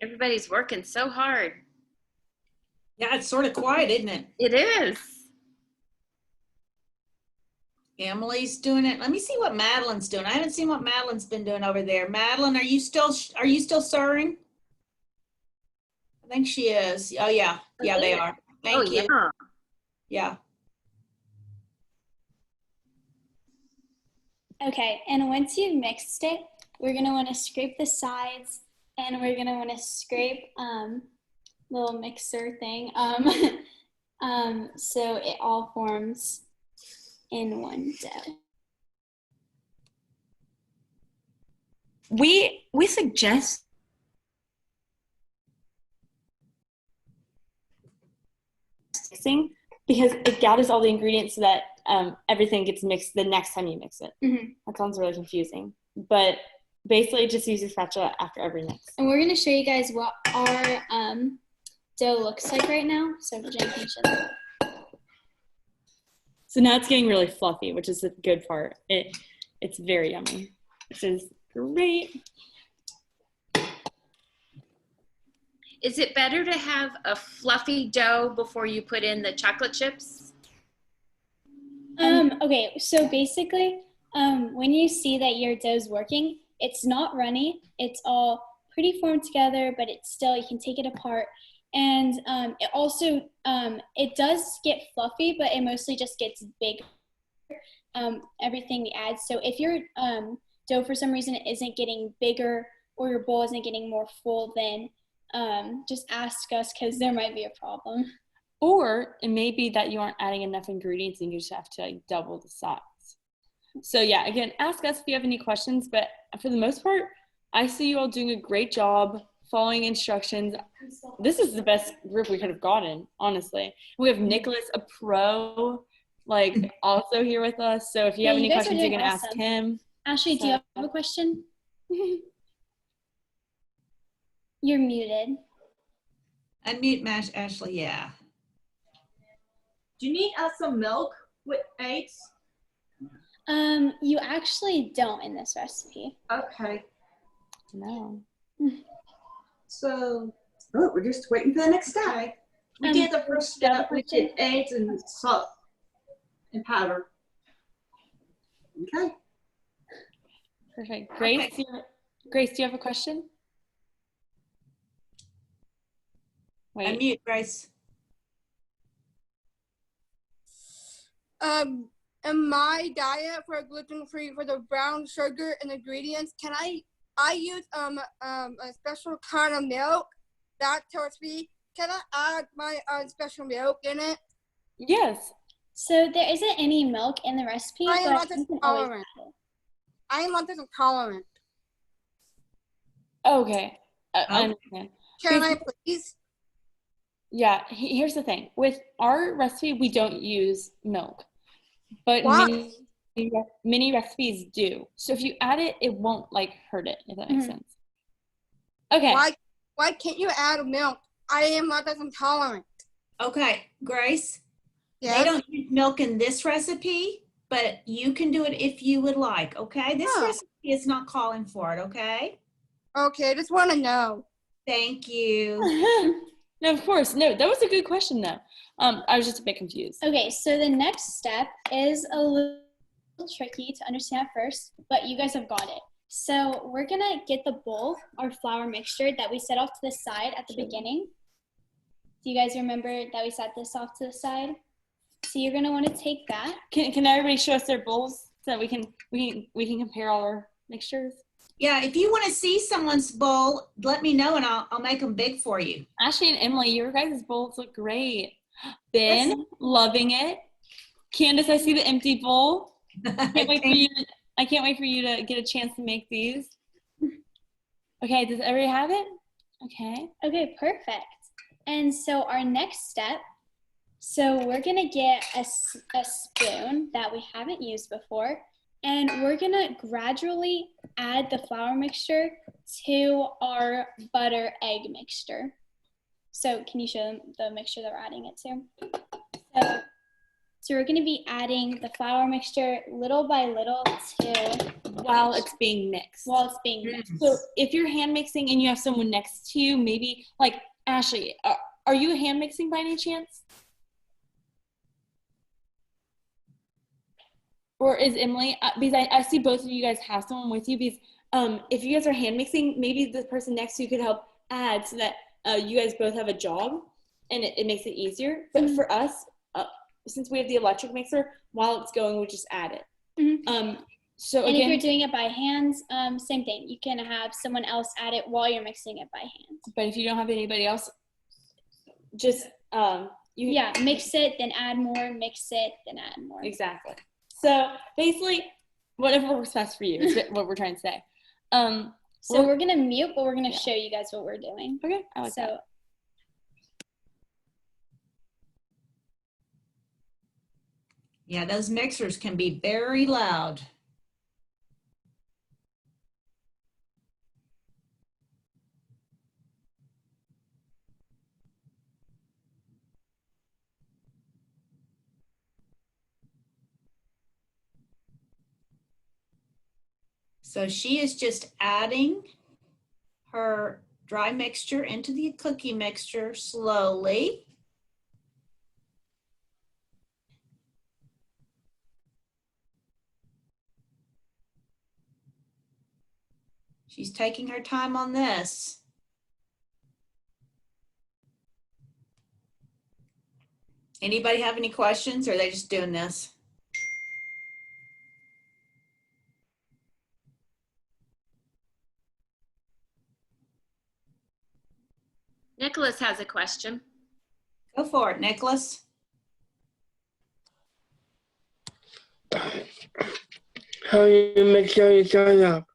Everybody's working so hard. Yeah, it's sort of quiet, isn't it? It is. Emily's doing it. Let me see what Madeline's doing. I haven't seen what Madeline's been doing over there. Madeline, are you still stirring? I think she is. Oh yeah. Yeah, they are. Thank you. Yeah. Yeah. Okay, and once you've mixed it, we're gonna wanna scrape the sides and we're gonna wanna scrape little mixer thing so it all forms in one dough. We suggest mixing because it gathers all the ingredients so that everything gets mixed the next time you mix it. Mm-hmm. That sounds really confusing, but basically just use your spatula after every mix. And we're gonna show you guys what our dough looks like right now. So Virginia can show them. So now it's getting really fluffy, which is the good part. It's very yummy, which is great. Is it better to have a fluffy dough before you put in the chocolate chips? Okay, so basically, when you see that your dough's working, it's not runny. It's all pretty formed together, but it's still, you can take it apart. And it also, it does get fluffy, but it mostly just gets bigger, everything we add. So if your dough for some reason isn't getting bigger or your bowl isn't getting more full, then just ask us because there might be a problem. Or it may be that you aren't adding enough ingredients and you just have to like double the size. So yeah, again, ask us if you have any questions, but for the most part, I see you all doing a great job following instructions. This is the best group we could have gotten, honestly. We have Nicholas, a pro, like also here with us. So if you have any questions, you can ask him. Ashley, do you have a question? You're muted. Unmute Ashley, yeah. Do you need some milk with eggs? You actually don't in this recipe. Okay. No. So, Oh, we're just waiting for the next step. we did the first step, we did eggs and salt and powder. Okay. Perfect. Grace, Grace, do you have a question? Wait. Unmute, Grace. in my diet for gluten-free for the brown sugar and ingredients, can I use a special kind of milk, lactose-free? Can I add my special milk in it? Yes. So there isn't any milk in the recipe, I am but you can always intolerant. add it. I am lactose intolerant. Okay. I understand. Can I please? Yeah, here's the thing. With our recipe, we don't use milk, but Why? many recipes do. So if you add it, it won't like hurt it, if that makes sense. Okay. Why can't you add milk? I am lactose intolerant. Okay, Grace. Yes? They don't use milk in this recipe, but you can do it if you would like, okay? This recipe is not calling for it, okay? Okay, I just want to know. Thank you. No, of course. No, that was a good question though. I was just a bit confused. Okay, so the next step is a little tricky to understand at first, but you guys have got it. So we're gonna get the bowl, our flour mixture that we set off to the side at the beginning. Do you guys remember that we set this off to the side? So you're gonna want to take that. Can everybody show us their bowls so that we can compare all our mixtures? Yeah, if you want to see someone's bowl, let me know and I'll make them big for you. Ashley and Emily, your guys' bowls look great. Ben, loving it. Candace, I see the empty bowl. I can't wait for you to get a chance to make these. Okay, does everybody have it? Okay. Okay, perfect. And so our next step, so we're gonna get a spoon that we haven't used before, and we're gonna gradually add the flour mixture to our butter egg mixture. So can you show them the mixture that we're adding it to? So we're gonna be adding the flour mixture little by little while it's being mixed. So if you're hand mixing and you have someone next to you, maybe like Ashley, are you hand mixing by any chance? Or is Emily, because I see both of you guys have someone with you, because if you guys are hand mixing, maybe the person next to you could help add so that you guys both have a job and it makes it easier. But for us, since we have the electric mixer, while it's going, we just add it. So and again, if you're doing it by hands, same thing. You can have someone else add it while you're mixing it by hand. But if you don't have anybody else, just mix it, then add more, mix it, then add more. Exactly. So basically, whatever works best for you is what we're trying to say. So we're gonna mute, but we're gonna show you guys what we're doing. Okay. I like that. Yeah, those mixers can be very loud. So she is just adding her dry mixture into the cookie mixture slowly. She's taking her time on this. Anybody have any questions, or are they just doing this? Nicholas has a question. Go for it, Nicholas. How do you make sure you sign up?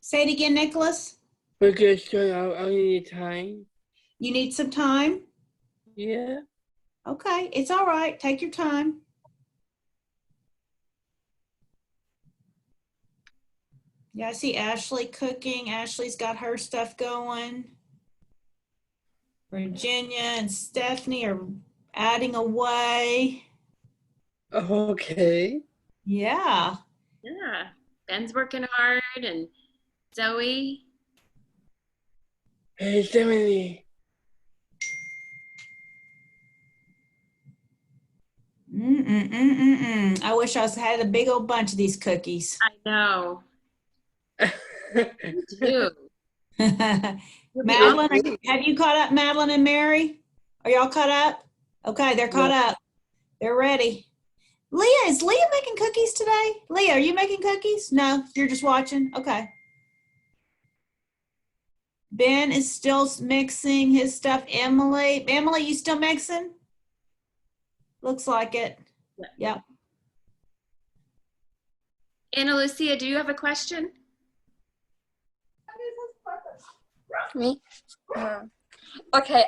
Say it again, Nicholas. Because I need time. You need some time? Yeah. Okay, it's all right. Take your time. Yeah, I see Ashley cooking. Ashley's got her stuff going. Virginia and Stevenie are adding away. Okay. Yeah. Yeah. Ben's working hard, and Zoe. Hey, Stevenie. I wish I had a big old bunch of these cookies. I know. Me too. Madeline, have you caught up, Madeline and Mary? Are y'all caught up? Okay, they're caught up. They're ready. Leah, is Leah making cookies today? Leah, are you making cookies? No, you're just watching? Okay. Ben is still mixing his stuff. Emily, you still mixing? Looks like it. Yep. Anna Lucia, do you have a question? Me? Okay.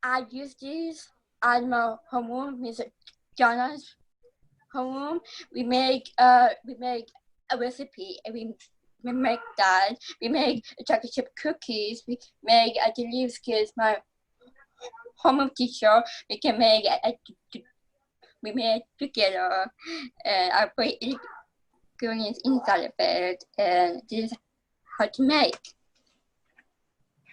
I use these at my homeroom, Miss Jonna's homeroom. We make a recipe, and we make that. We make chocolate chip cookies. We make a delicious kids. My homeroom teacher. We can make we made together, and I put ingredients inside of it, and this is how to make.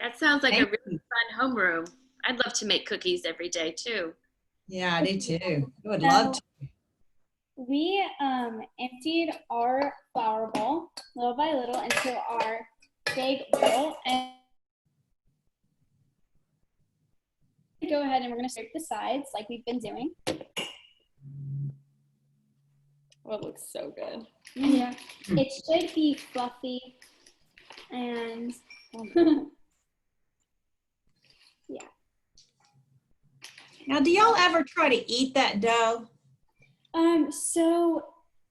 That sounds like a really fun homeroom. I'd love to make cookies every day too. Yeah, I do too. I would love to. We emptied our flour bowl little by little into our big bowl, and go ahead and we're going to scrape the sides like we've been doing. Oh, it looks so good. Yeah, it should be fluffy and yeah. Now, do y'all ever try to eat that dough? So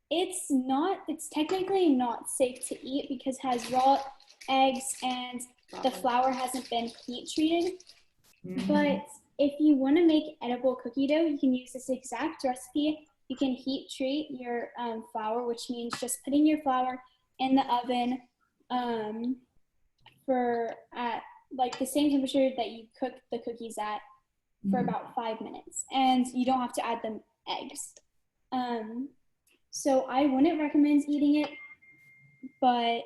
it's technically not safe to eat because it has raw eggs and the flour hasn't been heat treated. But if you want to make edible cookie dough, you can use this exact recipe. You can heat treat your flour, which means just putting your flour in the oven for at like the same temperature that you cook the cookies at for about 5 minutes, and you don't have to add them eggs. So I wouldn't recommend eating it, but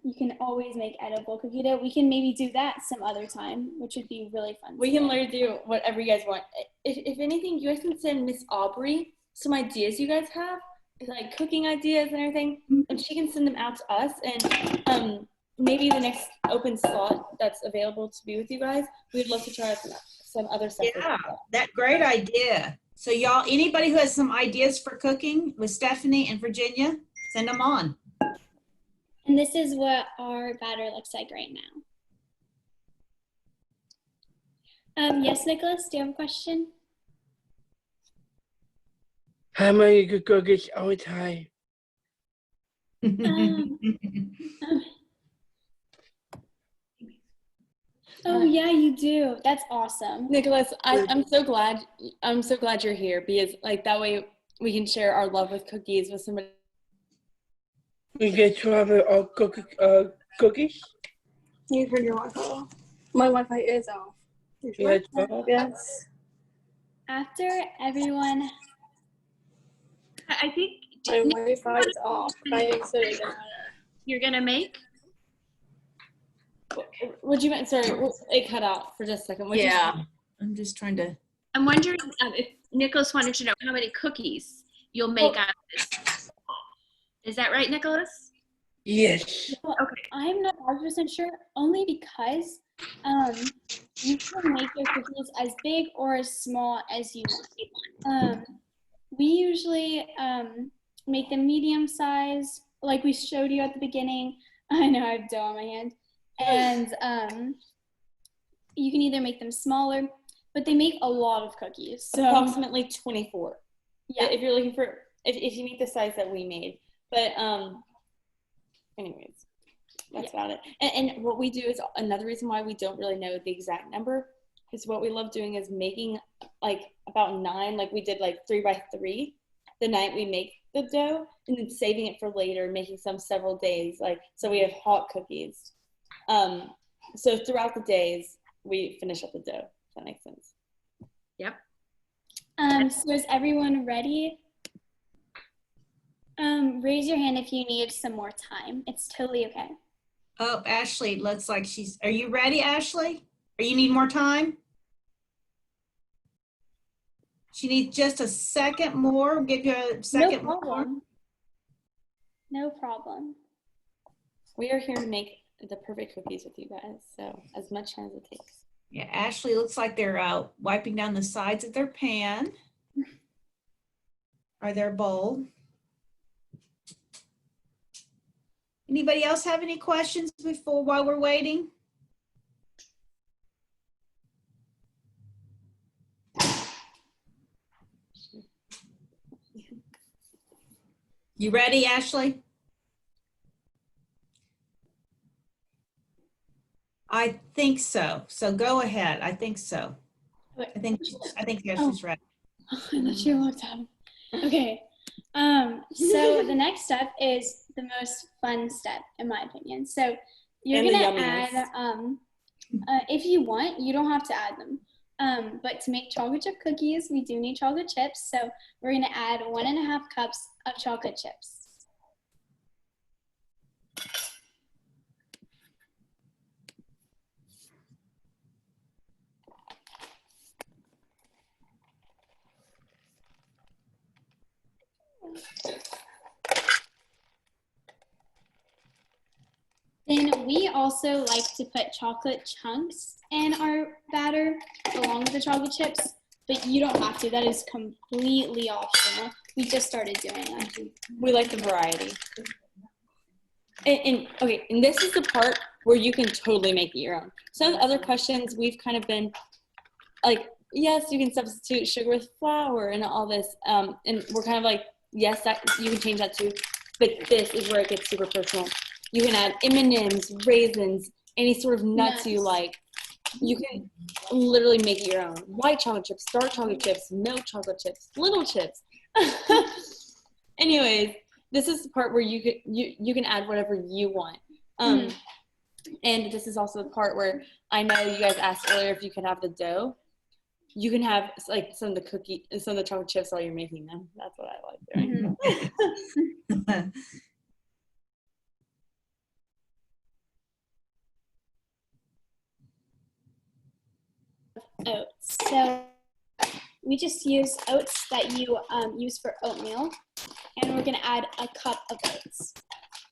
you can always make edible cookie dough. We can maybe do that some other time, which would be really fun. We can literally do whatever you guys want. If anything, you guys can send Miss Aubrey some ideas you guys have, like cooking ideas and everything, and she can send them out to us. And maybe the next open slot that's available to be with you guys, we'd love to try some other stuff. Yeah, that great idea. So y'all, anybody who has some ideas for cooking with Stephanie and Virginia, send them on. And this is what our batter looks like right now. Yes, Nicholas, do you have a question? How many cookies all the time? Oh yeah, you do. That's awesome. Nicholas, I'm so glad you're here, because like that way we can share our love with cookies with somebody. We get 12 all cookies? You turn your Wi-Fi off. My Wi-Fi is off. Yeah, 12? Yes. After everyone, I think My Wi-Fi is off. you're gonna make. Would you? Sorry, it cut out for just a second. Yeah, I'm just trying to. I'm wondering if Nicholas wanted to know how many cookies you'll make out of this. Is that right, Nicholas? Yes. Okay. I'm not 100% sure, only because you can make your cookies as big or as small as you want. We usually make them medium size, like we showed you at the beginning. I know I have dough on my hand. And you can either make them smaller, but they make a lot of cookies. So approximately 24. Yeah. If you're looking for, if you make the size that we made. But anyways, that's about it. And what we do is another reason why we don't really know the exact number is what we love doing is making like about 9, like we did like 3 by 3 the night we make the dough, and then saving it for later, making some several days, like so we have hot cookies. So throughout the days we finish up the dough, if that makes sense. Yep. So is everyone ready? Raise your hand if you need some more time. It's totally okay. Oh, Ashley, looks like are you ready, Ashley? Or you need more time? She needs just a second more. We'll give you a second No problem. more. No problem. We are here to make the perfect cookies with you guys, so as much time as it takes. Yeah, Ashley looks like they're wiping down the sides of their pan or their bowl. Anybody else have any questions while we're waiting? You ready, Ashley? I think so. So go ahead. I think so. I think Ashley's ready. I'm not sure what's happening. Okay. So the next step is the most fun step, in my opinion. So you're gonna add, if you want, you don't have to add them. But to make chocolate chip cookies, we do need chocolate chips. So we're gonna add 1.5 cups of chocolate chips. Then we also like to put chocolate chunks in our batter along with the chocolate chips, but you don't have to. That is completely optional. We just started doing that. We like the variety. And this is the part where you can totally make it your own. Some of the other questions we've kind of been like, yes, you can substitute sugar with flour and all this. And we're kind of like, yes, that you can change that too. But this is where it gets super personal. You can add M&Ms, raisins, any sort of nuts you like. You can literally make it your own. White chocolate chips, dark chocolate chips, milk chocolate chips, little chips. Anyways, this is the part where you can add whatever you want. And this is also the part where I know you guys asked earlier if you can have the dough. You can have like some of the chocolate chips while you're making them. That's what I like doing. Oats. So we just use oats that you use for oatmeal, and we're gonna add a cup of oats.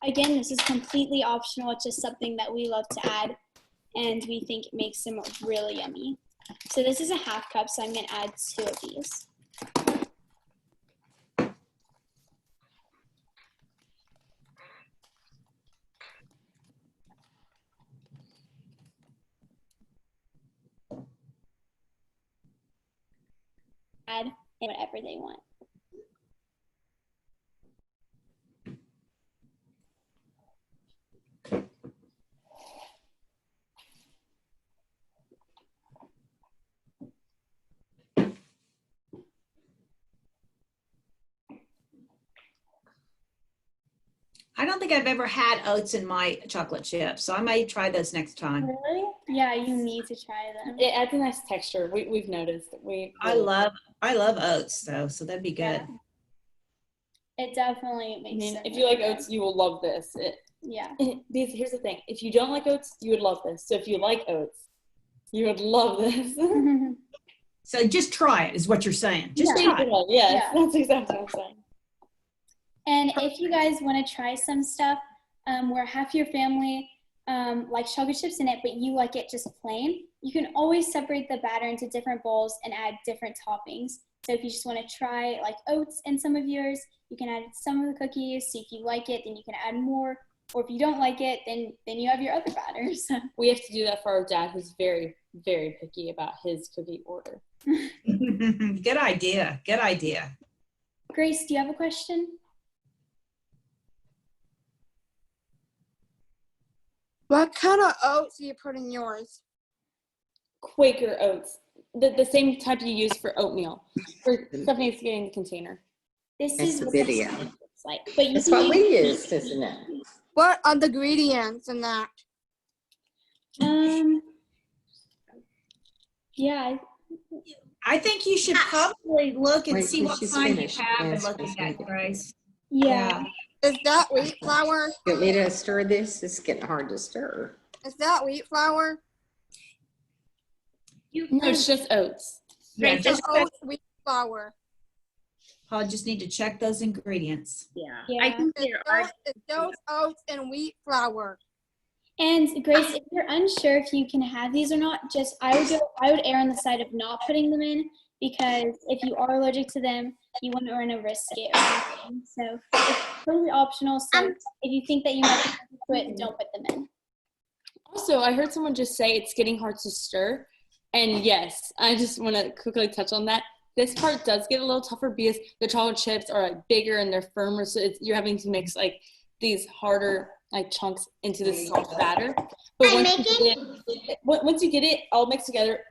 Again, this is completely optional. It's just something that we love to add, and we think it makes them really yummy. So this is a 1/2 cup, so I'm gonna add 2 of these. Add whatever they want. I don't think I've ever had oats in my chocolate chip, so I may try those next time. Really? Yeah, you need to try them. It adds a nice texture. We've noticed. I love oats though, so that'd be good. Yeah. It definitely makes sense. If you like oats, you will love this. Here's the thing. If you don't like oats, you would love this. So if you like oats, you would love this. So just try it is what you're saying. Just try it. Yes, that's exactly what I'm saying. And if you guys want to try some stuff where half your family likes chocolate chips in it, but you like it just plain, you can always separate the batter into different bowls and add different toppings. So if you just want to try like oats in some of yours, you can add some of the cookies. See if you like it, then you can add more. Or if you don't like it, then you have your other batters. We have to do that for our dad, who's very, very picky about his cookie order. Good idea. Good idea. Grace, do you have a question? What kind of oats do you put in yours? Quaker oats. The same type you use for oatmeal. For stuff needs to get in the container. This That's is the what video. this looks like. But That's what we used, isn't it? What are the ingredients in that? Yeah. I think you should probably look and Wait see till what she's kind you finished. have and Yes, look yes, at that, yes. Grace. Yeah. Is that wheat flour? You want me to stir this? It's getting hard to stir. Is that wheat flour? No, it's just oats. Yeah, It's just oats, wheat flour. I'll just need to check those ingredients. Yeah. Yeah. I think It's there are. those oats and wheat flour. And Grace, if you're unsure if you can have these or not, I would err on the side of not putting them in, because if you are allergic to them, you wouldn't want to risk it or anything. So it's totally optional. So if you think that you might be allergic to it, don't put them in. Also, I heard someone just say it's getting hard to stir. And yes, I just want to quickly touch on that. This part does get a little tougher because the chocolate chips are like bigger and they're firmer. So you're having to mix like these harder like chunks into this soft batter. But once you get it all mixed together,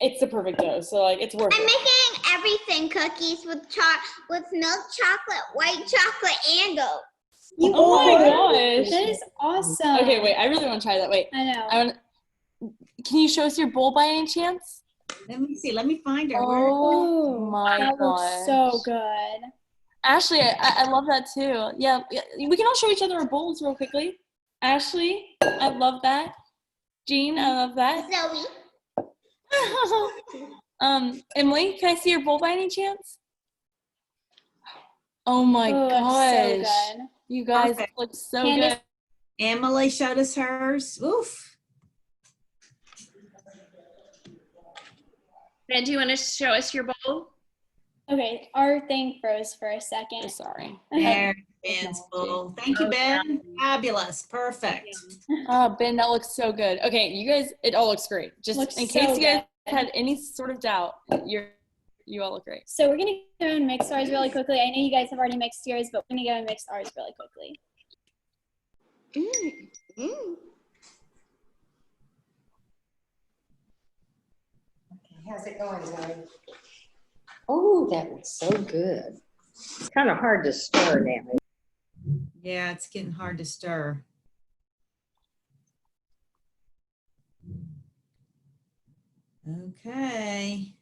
it's the perfect dough. So like it's worth it. I'm making everything cookies with milk chocolate, white chocolate, and oats. Oh my gosh. That is awesome. Okay, wait, I really want to try that. Wait. I know. Can you show us your bowl by any chance? Let me see. Let me find her. Oh my That looks gosh. so good. Ashley, I love that too. Yeah, we can all show each other our bowls real quickly. Ashley, I love that. Jean, I love that. Zoe. Emily, can I see your bowl by any chance? Oh my gosh. So good. You guys look so good. Emily showed us hers. Oof. Ben, do you want to show us your bowl? Okay, our thing froze for a second. Sorry. There, Ben's bowl. Thank you, Ben. Fabulous. Perfect. Oh, Ben, that looks so good. Okay, you guys, it all looks great. Just Looks in case so you guys good. had any sort of doubt, you all look great. So we're gonna go and mix ours really quickly. I know you guys have already mixed yours, but we're gonna go and mix ours really quickly. Okay, how's it going, Zoe? Oh, that looks so good. It's kind of hard to stir now. Yeah, it's getting hard to stir. Okay.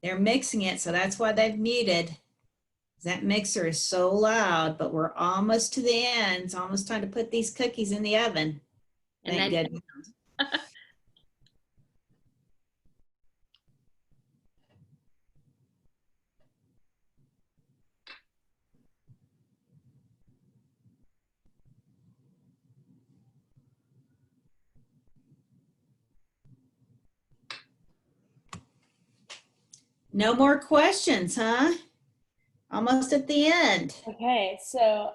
They're mixing it, so that's why they've muted. That mixer is so loud, but we're almost to the end. It's almost time to put these cookies in the oven. Thank goodness. No more questions, huh? Almost at the end. Okay, so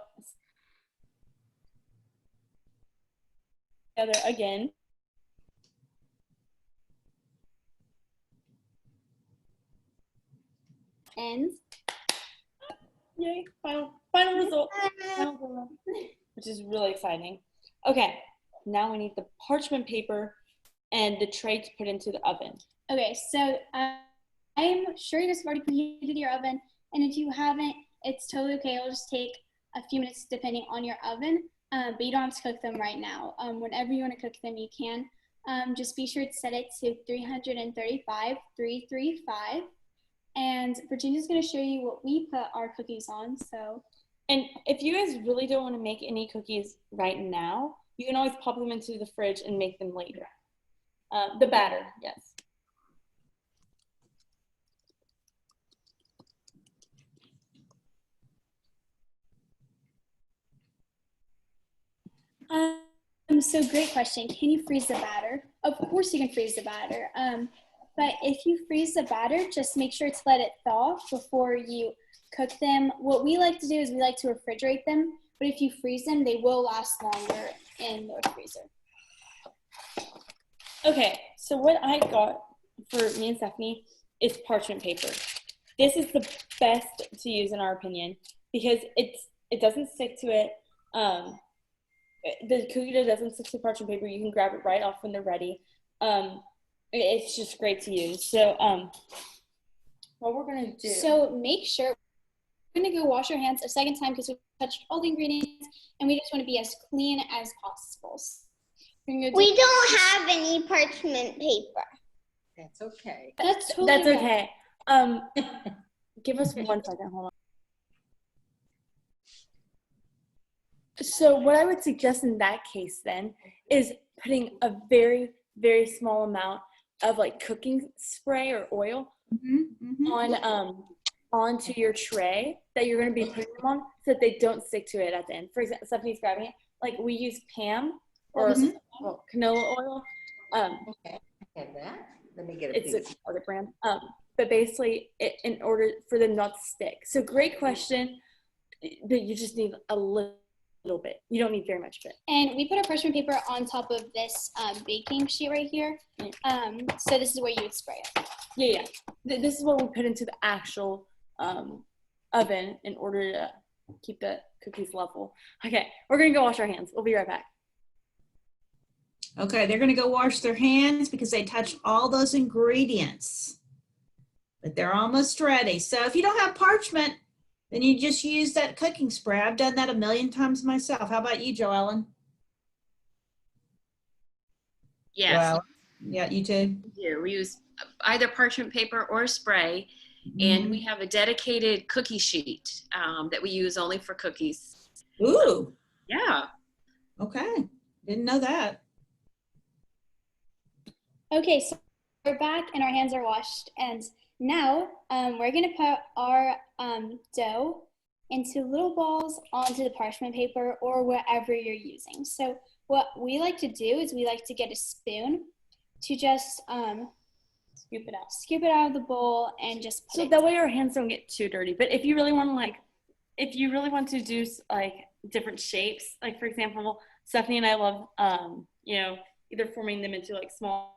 together again. And yay, final result. Which is really exciting. Okay, now we need the parchment paper and the tray to put into the oven. Okay, so I'm sure you guys have already preheated your oven, and if you haven't, it's totally okay. It'll just take a few minutes depending on your oven, but you don't have to cook them right now. Whenever you want to cook them, you can. Just be sure to set it to 335. And Virginia's going to show you what we put our cookies on. And if you guys really don't want to make any cookies right now, you can always pop them into the fridge and make them later. The batter, yes. So great question. Can you freeze the batter? Of course you can freeze the batter. But if you freeze the batter, just make sure to let it thaw before you cook them. What we like to do is we like to refrigerate them, but if you freeze them, they will last longer in the freezer. Okay, so what I got for me and Stephanie is parchment paper. This is the best to use in our opinion because it doesn't stick to it. The cookie dough doesn't stick to parchment paper. You can grab it right off when they're ready. It's just great to use. So what we're gonna do. So make sure we're gonna go wash our hands a second time because we touched all the ingredients and we just want to be as clean as possible. We don't have any parchment paper. That's okay. That's totally okay. Give us 1 second, hold on. So what I would suggest in that case then is putting a very, very small amount of like cooking spray or oil on onto your tray that you're going to be putting them on so that they don't stick to it at the end. For example, Stephanie's grabbing it. Like we use Pam or canola oil. Okay, I have that. Let me get a It's piece. a Target brand. But basically, in order for them not to stick. So great question, but you just need a little bit. You don't need very much of it. And we put a parchment paper on top of this baking sheet right here. So this is where you would spray it. Yeah. This is what we put into the actual oven in order to keep the cookies level. Okay, we're gonna go wash our hands. We'll be right back. Okay, they're gonna go wash their hands because they touched all those ingredients. But they're almost ready. So if you don't have parchment, then you just use that cooking spray. I've done that a million times myself. How about you, Joellen? Yes. Joellen? Yeah, you too? We use either parchment paper or spray, and we have a dedicated cookie sheet that we use only for cookies. Ooh. Yeah. Okay. Didn't know that. Okay, so we're back and our hands are washed. And now we're going to put our dough into little balls onto the parchment paper or whatever you're using. So what we like to do is we like to get a spoon to just scoop it out of the bowl and just put so it that way our hands don't get too dirty. But if you really want to do like different shapes, like for example, Stephanie and I love either forming them into like small.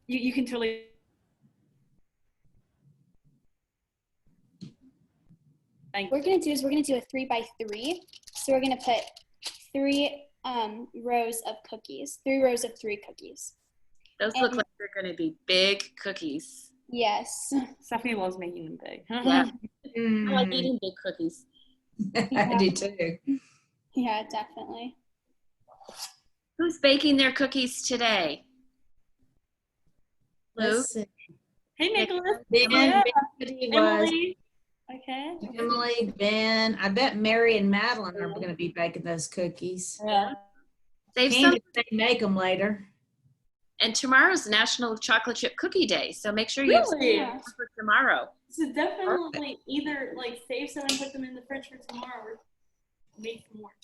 You can totally. What we're going to do is we're going to do a 3x3. So we're going to put 3 rows of cookies, 3 rows of 3 cookies. Those look like they're going to be big cookies. Yes. Stephanie loves making them big. Yeah. I like eating big cookies. I do too. Yeah, definitely. Who's baking their cookies today? Luke? Hey, Nicholas. Ben, Emily. Okay. Emily, Ben. I bet Mary and Madeline are going to be baking those cookies. Yeah. They've Candy, they make them later. And tomorrow's National Chocolate Chip Cookie Day, so make sure you Really? have some for tomorrow. So definitely either like save some and put them in the fridge for tomorrow or make some more.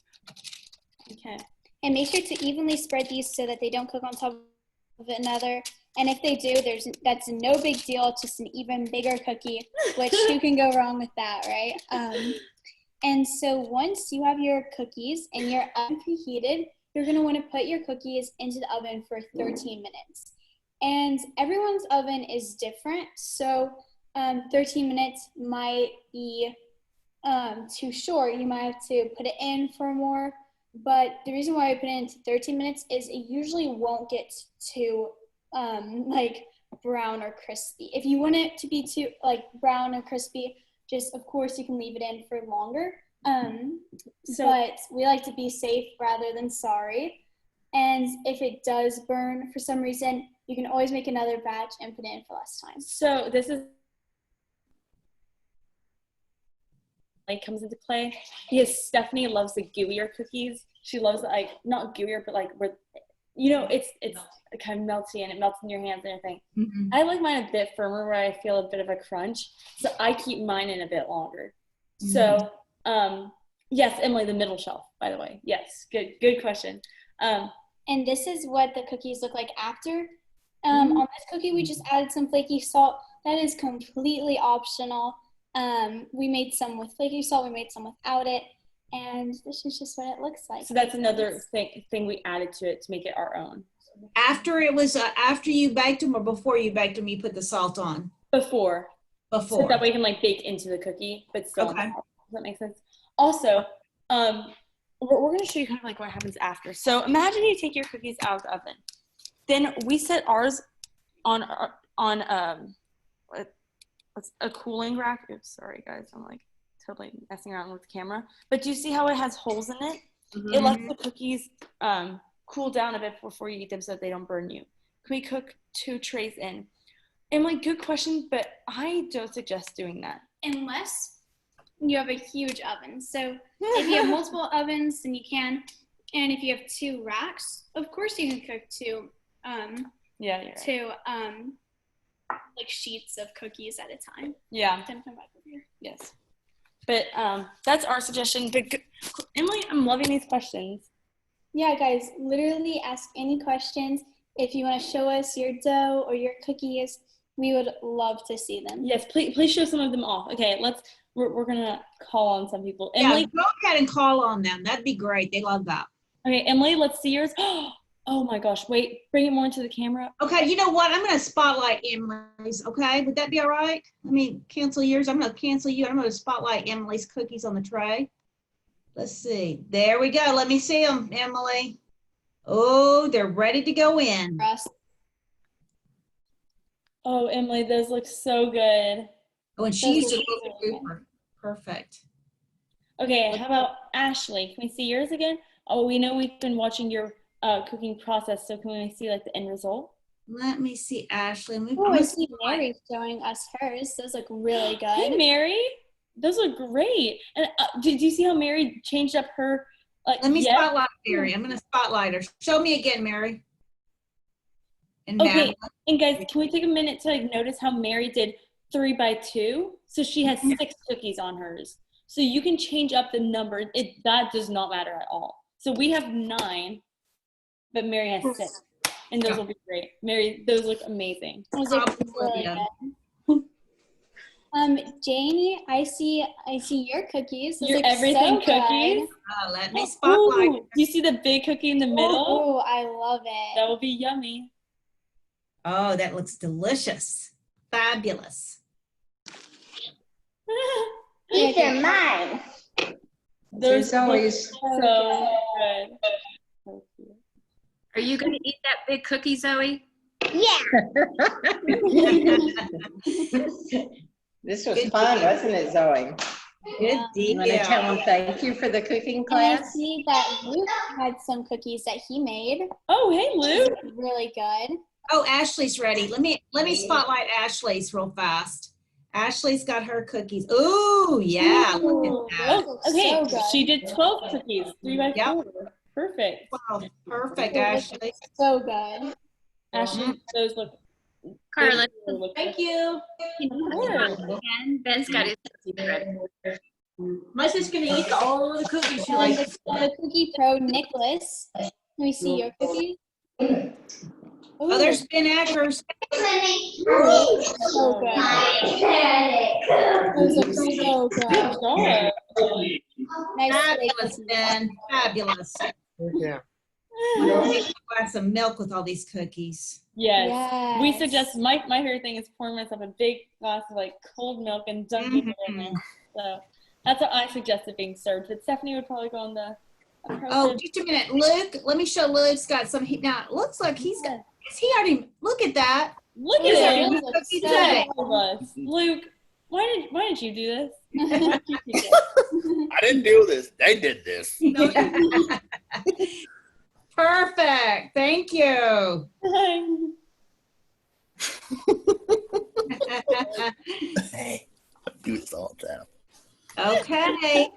Okay. And make sure to evenly spread these so that they don't cook on top of another. And if they do, that's no big deal, just an even bigger cookie, which who can go wrong with that, right? And so once you have your cookies and your oven preheated, you're going to want to put your cookies into the oven for 13 minutes. And everyone's oven is different, so 13 minutes might be too short. You might have to put it in for more. But the reason why I put it into 13 minutes is it usually won't get too like brown or crispy. If you want it to be too like brown or crispy, just of course you can leave it in for longer. But we like to be safe rather than sorry. And if it does burn for some reason, you can always make another batch and put it in for less time. So this is like comes into play because Stephanie loves the gooier cookies. She loves like not gooier, but like where it's kind of melty and it melts in your hands and everything. Mm-hmm. I like mine a bit firmer where I feel a bit of a crunch, so I keep mine in a bit longer. Mm-hmm. So yes, Emily, the middle shelf, by the way. Yes, good question. And this is what the cookies look like after. On this cookie, we just added some flaky salt. That is completely optional. We made some with flaky salt. We made some without it. And this is just what it looks like. So that's another thing we added to it to make it our own. After it was after you baked them or before you baked them, you put the salt on? Before. So that way you can like bake into the cookie, but still. Okay. Does that make sense? Also, we're going to show you kind of like what happens after. So imagine you take your cookies out of the oven. Then we set ours on a cooling rack. Oops, sorry guys, I'm like totally messing around with the camera. But do you see how it has holes in it? Mm-hmm. It lets the cookies cool down a bit before you eat them so that they don't burn you. Can we cook 2 trays in? Emily, good question, but I don't suggest doing that. Unless you have a huge oven. So if you have multiple ovens, then you can. And if you have 2 racks, of course you can cook 2. like sheets of cookies at a time. Yeah. Then come back over here. Yes. But that's our suggestion. But Emily, I'm loving these questions. Yeah, guys, literally ask any questions. If you want to show us your dough or your cookies, we would love to see them. Yes, please show some of them off. Okay, we're gonna call on some people. Yeah, Emily, go ahead and call on them. That'd be great. They love that. okay, Emily, let's see yours. Oh my gosh, wait, bring it more into the camera. Okay, you know what? I'm going to spotlight Emily's, okay? Would that be all right? Let me cancel yours. I'm going to cancel you. I'm going to spotlight Emily's cookies on the tray. Let's see. There we go. Let me see them, Emily. Oh, they're ready to go in. Oh, Emily, those look so good. Oh, and she used a little Cooper. Perfect. Okay, how about Ashley? Can we see yours again? Oh, we know we've been watching your cooking process, so can we see like the end result? Let me see, Ashley. Oh, I see Mary showing us hers. Those look really good. Hey, Mary. Those look great. And did you see how Mary changed up her? Let me spotlight Mary. I'm going to spotlight her. Show me again, Mary. And okay, Madeline. and guys, can we take a minute to like notice how Mary did 3 by 2? So she has 6 cookies on hers. So you can change up the number. That does not matter at all. So we have 9, but Mary has 6. And those will be great. Mary, those look amazing. Those look really good. Janie, I see your cookies. Those Your look everything so cookies. Oh, let me spotlight. Ooh, do you see the big cookie in the middle? Oh, I love it. That will be yummy. Oh, that looks delicious. Fabulous. These are mine. There's always so good. So cute. Are you going to eat that big cookie, Zoe? Yeah. This was fun, wasn't it, Zoe? Good deal. You want to tell them thank you for the cooking And I class? see that Luke had some cookies that he made. Oh, hey, Luke. Really good. Oh, Ashley's ready. Let me spotlight Ashley's real fast. Ashley's got her cookies. Ooh, yeah. Look at that. Oh, okay, So good. she did 12 cookies, 3 by 4. Perfect. Wow, perfect, Ashley. So good. Ashley, those look. Carla. those look Thank you. Ben's got his cookies ready. My sister's gonna eat all the cookies she And likes. the Cookie Pro Nicholas. Let me see your cookies. Oh, there's Ben Ackers. So good. Those look so good. Good job. Nice Fabulous, Ben. Fabulous. Yeah. Take a glass of milk with all these cookies. Yes. We Yes. suggest, my favorite thing is pouring myself a big glass of like cold milk and dunking it in there. So that's what I suggested being served. But Stephanie would probably go on the Oh, just a minute. Luke, let me show Luke's got some. Now, it looks like he's got, is he already, look at that. Look He's at already him. got cookies So today. All of us. Luke, why did you do this? I didn't do this. They did this. Perfect. Thank you. Hey, I do this all the time. Okay.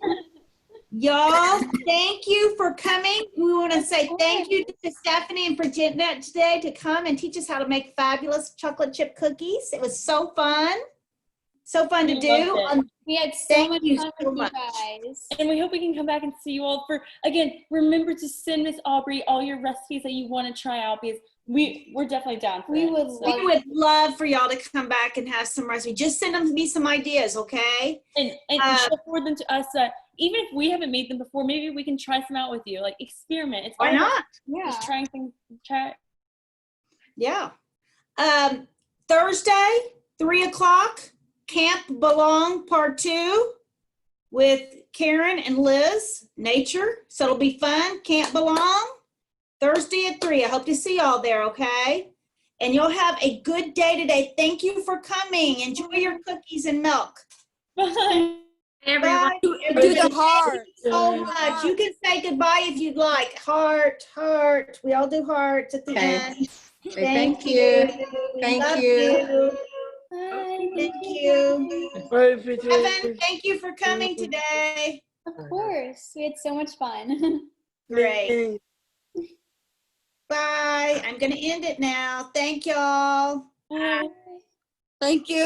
Y'all, thank you for coming. We want to say thank you to Stephanie and Virginia today to come and teach us how to make fabulous chocolate chip cookies. It was so fun. So fun to We do. loved it. We had so Thank much you fun so with much. you guys. And we hope we can come back and see you all for, again, remember to send Miss Aubrey all your recipes that you want to try out because we're definitely down for We it. would We love would love for y'all to come back and have some recipes. Just send them me some ideas, okay? And she'll forward them to us. Even if we haven't made them before, maybe we can try some out with you. Like experiment. It's Why all about not? Yeah. just trying things. Yeah. Thursday, 3:00, Camp Belong Part 2 with Karen and Liz, Nature. So it'll be fun. Camp Belong, Thursday at 3. I hope to see y'all there, okay? And you'll have a good day today. Thank you for coming. Enjoy your cookies and milk. Bye. Everyone. Bye. Do the heart. So much. You can say goodbye if you'd like. Heart, heart. We all do hearts at the Okay. end. Say thank you. Thank Love you. Bye. Thank you. Bye, Virginia. Evan, thank you for coming today. Of course. We had so much fun. Great. Bye. I'm going to end it now. Thank y'all. Bye. Thank you.